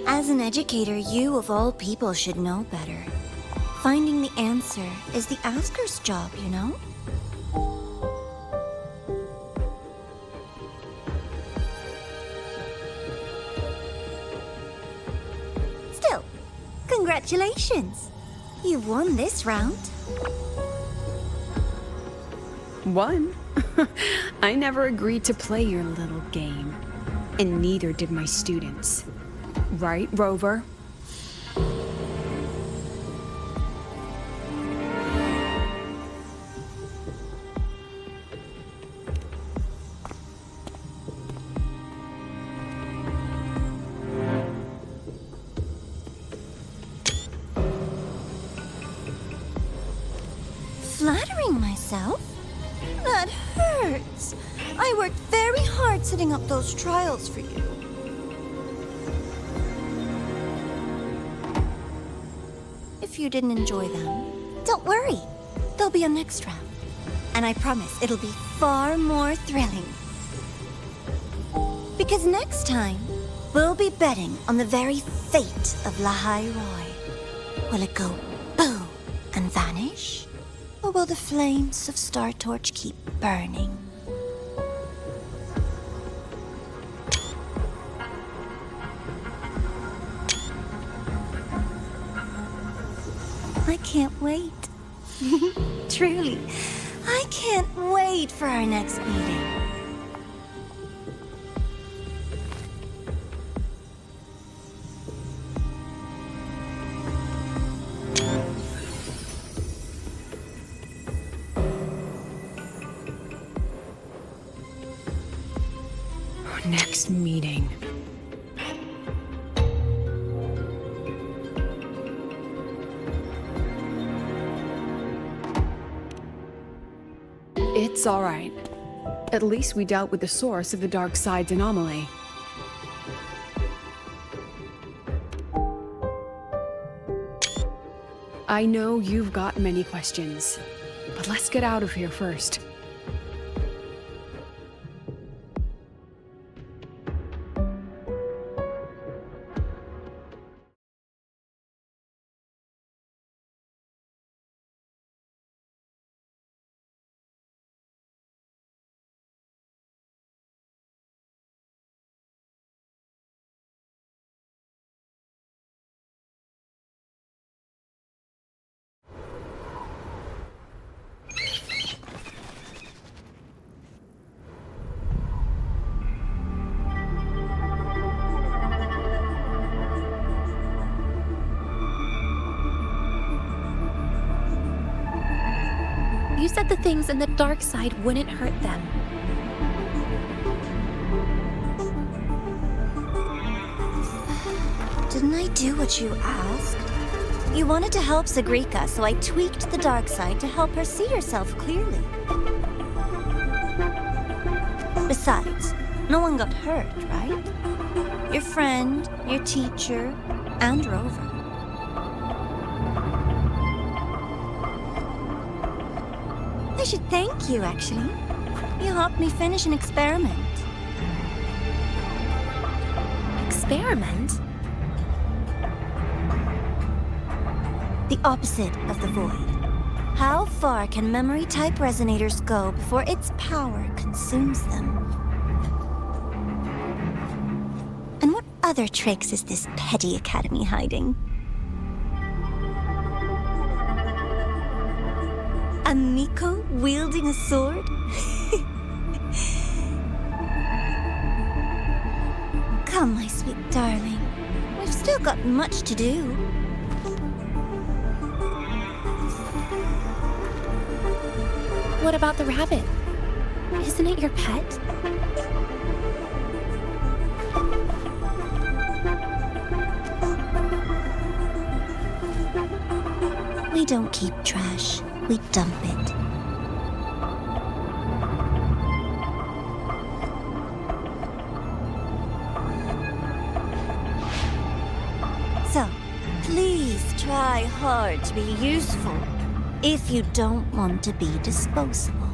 As an educator, you of all people should know better. Finding the answer is the asker's job, you know? Still, congratulations! You've won this round. Won? I never agreed to play your little game. And neither did my students. Right, Rover? Flattering myself? That hurts. I worked very hard setting up those trials for you. If you didn't enjoy them, don't worry. There'll be a next round. And I promise it'll be far more thrilling. Because next time, we'll be betting on the very fate of Lahairoi. Will it go boom and vanish? Or will the flames of Star Torch keep burning? I can't wait. Truly, I can't wait for our next meeting. Our next meeting. It's all right. At least we dealt with the source of the dark side's anomaly. I know you've got many questions, but let's get out of here first. You said the things in the dark side wouldn't hurt them. Didn't I do what you asked? You wanted to help Sagrika, so I tweaked the dark side to help her see herself clearly. Besides, no one got hurt, right? Your friend, your teacher, and Rover. I should thank you, actually. You helped me finish an experiment. Experiment? The opposite of the void. How far can memory-type resonators go before its power consumes them? And what other tricks is this petty academy hiding? A Miko wielding a sword? Come, my sweet darling. We've still got much to do. What about the rabbit? Isn't it your pet? We don't keep trash. We dump it. So, please try hard to be useful if you don't want to be disposable.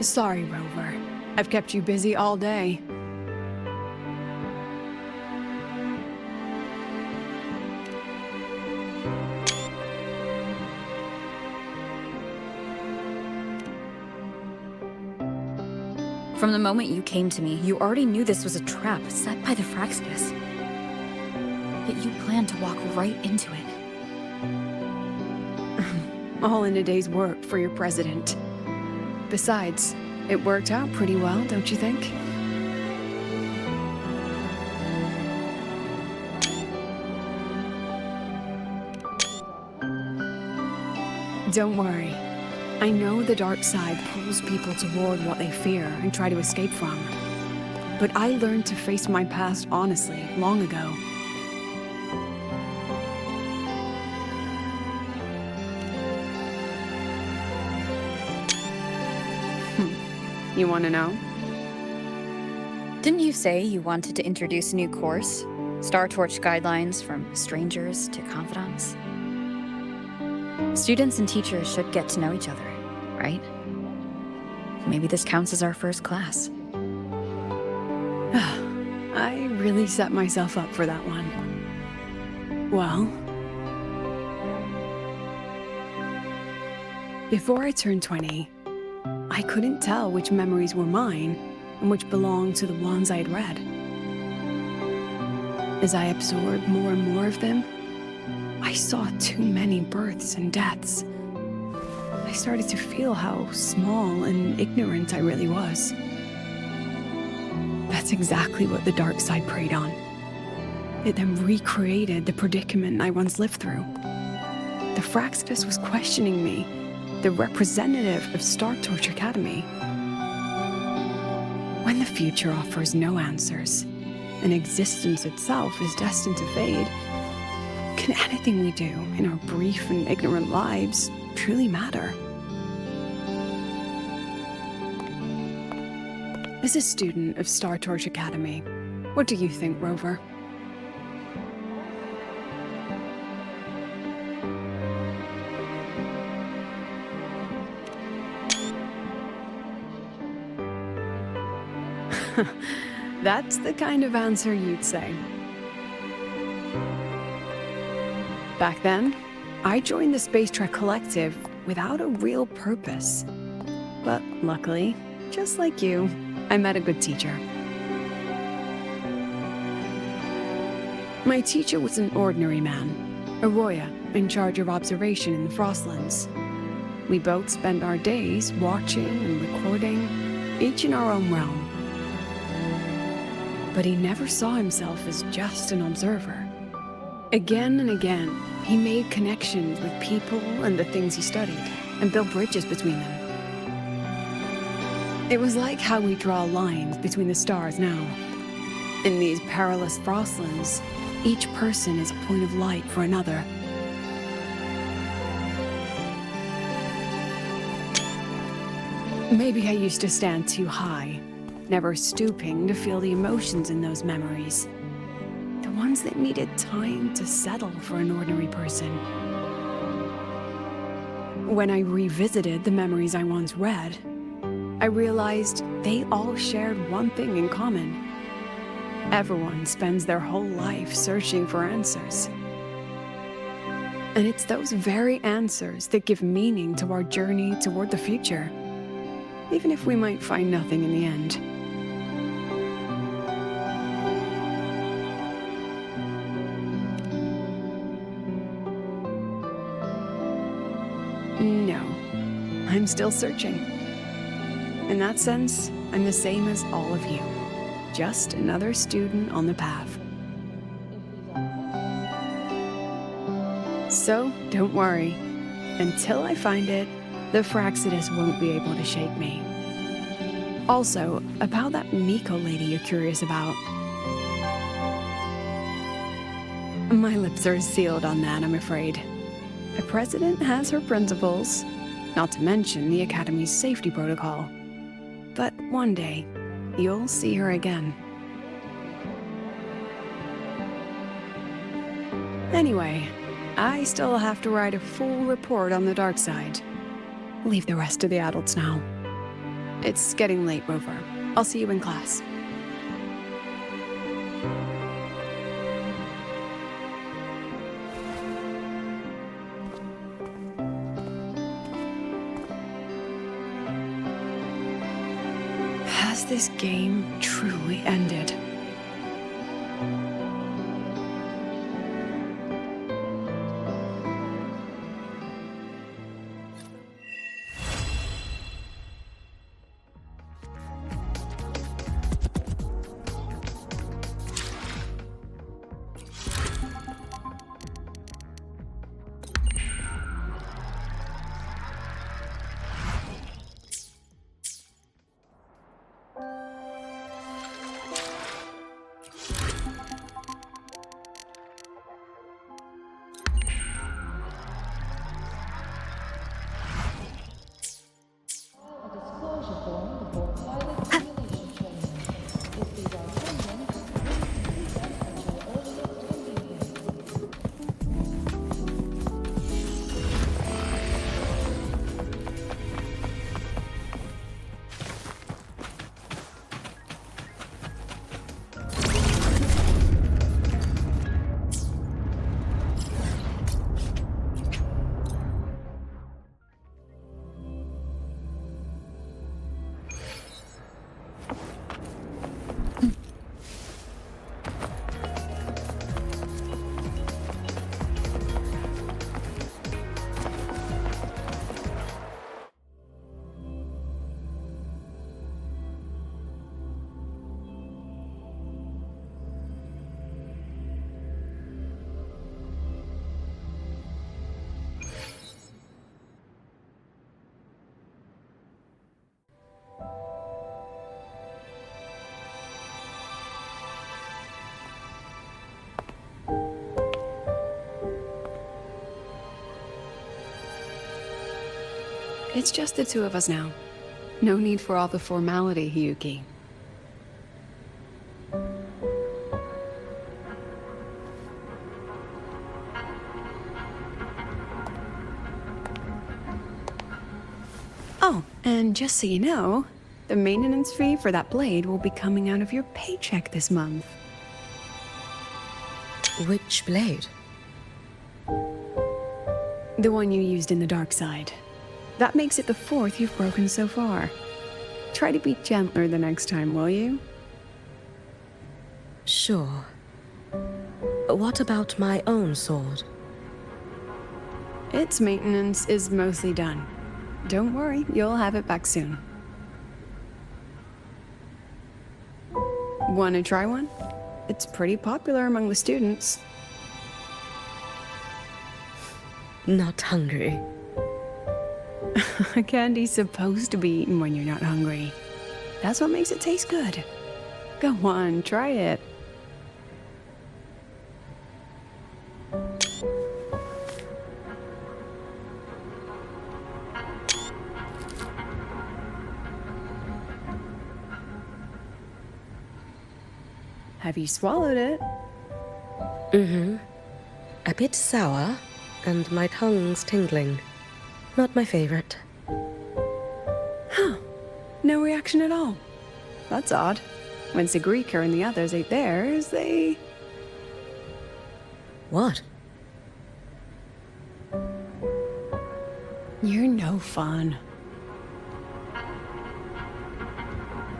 Sorry, Rover. I've kept you busy all day. From the moment you came to me, you already knew this was a trap set by the Fraxidus. Yet you planned to walk right into it. All in a day's work for your president. Besides, it worked out pretty well, don't you think? Don't worry. I know the dark side pulls people toward what they fear and try to escape from. But I learned to face my past honestly long ago. You want to know? Didn't you say you wanted to introduce a new course? Star Torch guidelines from strangers to confidants? Students and teachers should get to know each other, right? Maybe this counts as our first class. I really set myself up for that one. Well, before I turned 20, I couldn't tell which memories were mine and which belonged to the ones I had read. As I absorbed more and more of them, I saw too many births and deaths. I started to feel how small and ignorant I really was. That's exactly what the dark side preyed on. It then recreated the predicament I once lived through. The Fraxidus was questioning me, the representative of Star Torch Academy. When the future offers no answers, and existence itself is destined to fade, can anything we do in our brief and ignorant lives truly matter? As a student of Star Torch Academy, what do you think, Rover? That's the kind of answer you'd say. Back then, I joined the Space Trek Collective without a real purpose. But luckily, just like you, I met a good teacher. My teacher was an ordinary man, a Roya in charge of observation in the Frostlands. We both spent our days watching and recording, each in our own realm. But he never saw himself as just an observer. Again and again, he made connections with people and the things he studied, and built bridges between them. It was like how we draw lines between the stars now. In these perilous Frostlands, each person is a point of light for another. Maybe I used to stand too high, never stooping to feel the emotions in those memories. The ones that needed time to settle for an ordinary person. When I revisited the memories I once read, I realized they all shared one thing in common. Everyone spends their whole life searching for answers. And it's those very answers that give meaning to our journey toward the future, even if we might find nothing in the end. No, I'm still searching. In that sense, I'm the same as all of you. Just another student on the path. So, don't worry. Until I find it, the Fraxidus won't be able to shake me. Also, about that Miko lady you're curious about. My lips are sealed on that, I'm afraid. A president has her principles, not to mention the Academy's safety protocol. But one day, you'll see her again. Anyway, I still have to write a full report on the dark side. Leave the rest to the adults now. It's getting late, Rover. I'll see you in class. Has this game truly ended? It's just the two of us now. No need for all the formality, Hyuki. Oh, and just so you know, the maintenance fee for that blade will be coming out of your paycheck this month. Which blade? The one you used in the dark side. That makes it the 4th you've broken so far. Try to be gentler the next time, will you? Sure. What about my own sword? Its maintenance is mostly done. Don't worry, you'll have it back soon. Want to try one? It's pretty popular among the students. Not hungry. Candy's supposed to be eaten when you're not hungry. That's what makes it taste good. Go on, try it. Have you swallowed it? Mm-hmm. A bit sour, and my tongue's tingling. Not my favorite. Huh. No reaction at all. That's odd. When Segue and the others ate theirs, they... What? You're no fun.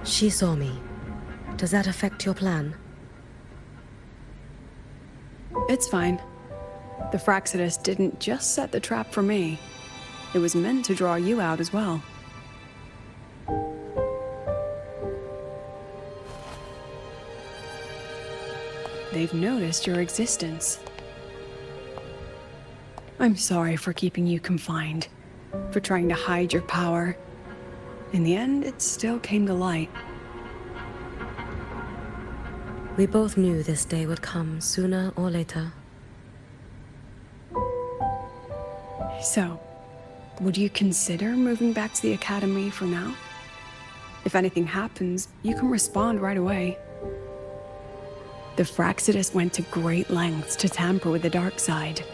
She saw me. Does that affect your plan? It's fine. The Fraxidus didn't just set the trap for me. It was meant to draw you out as well. They've noticed your existence. I'm sorry for keeping you confined, for trying to hide your power. In the end, it still came to light. We both knew this day would come sooner or later. So, would you consider moving back to the academy for now? If anything happens, you can respond right away. The Fraxidus went to great lengths to tamper with the dark side,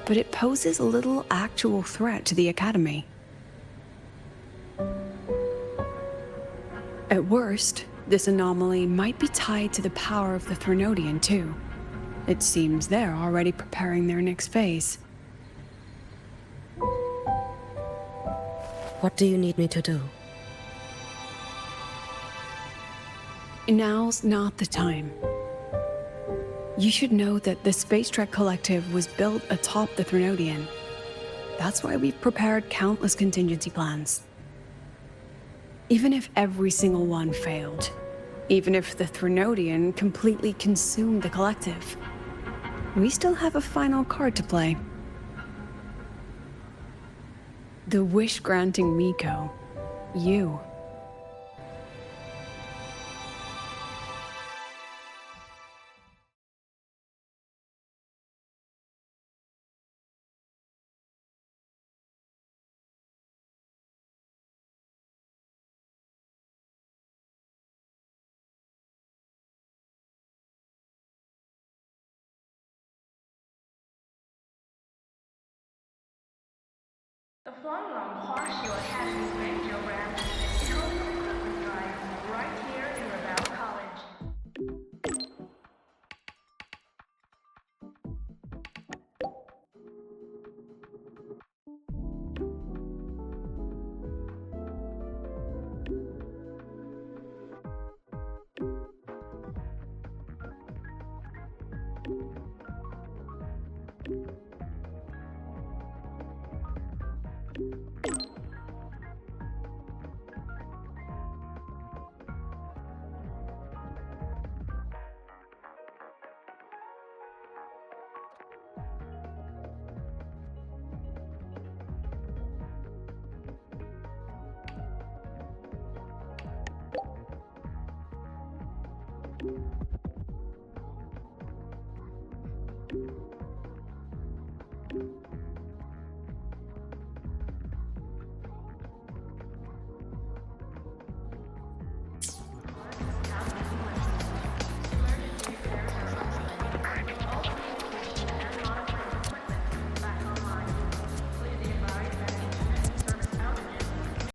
but it poses little actual threat to the academy. At worst, this anomaly might be tied to the power of the Threnodian too. It seems they're already preparing their next phase. What do you need me to do? Now's not the time. You should know that the Space Trek Collective was built atop the Threnodian. That's why we've prepared countless contingency plans. Even if every single one failed, even if the Threnodian completely consumed the Collective, we still have a final card to play. The wish-granting Miko. You. The Flonglong Huaxiu Academy's radiogram is holding a recruitment drive right here in Rebel College.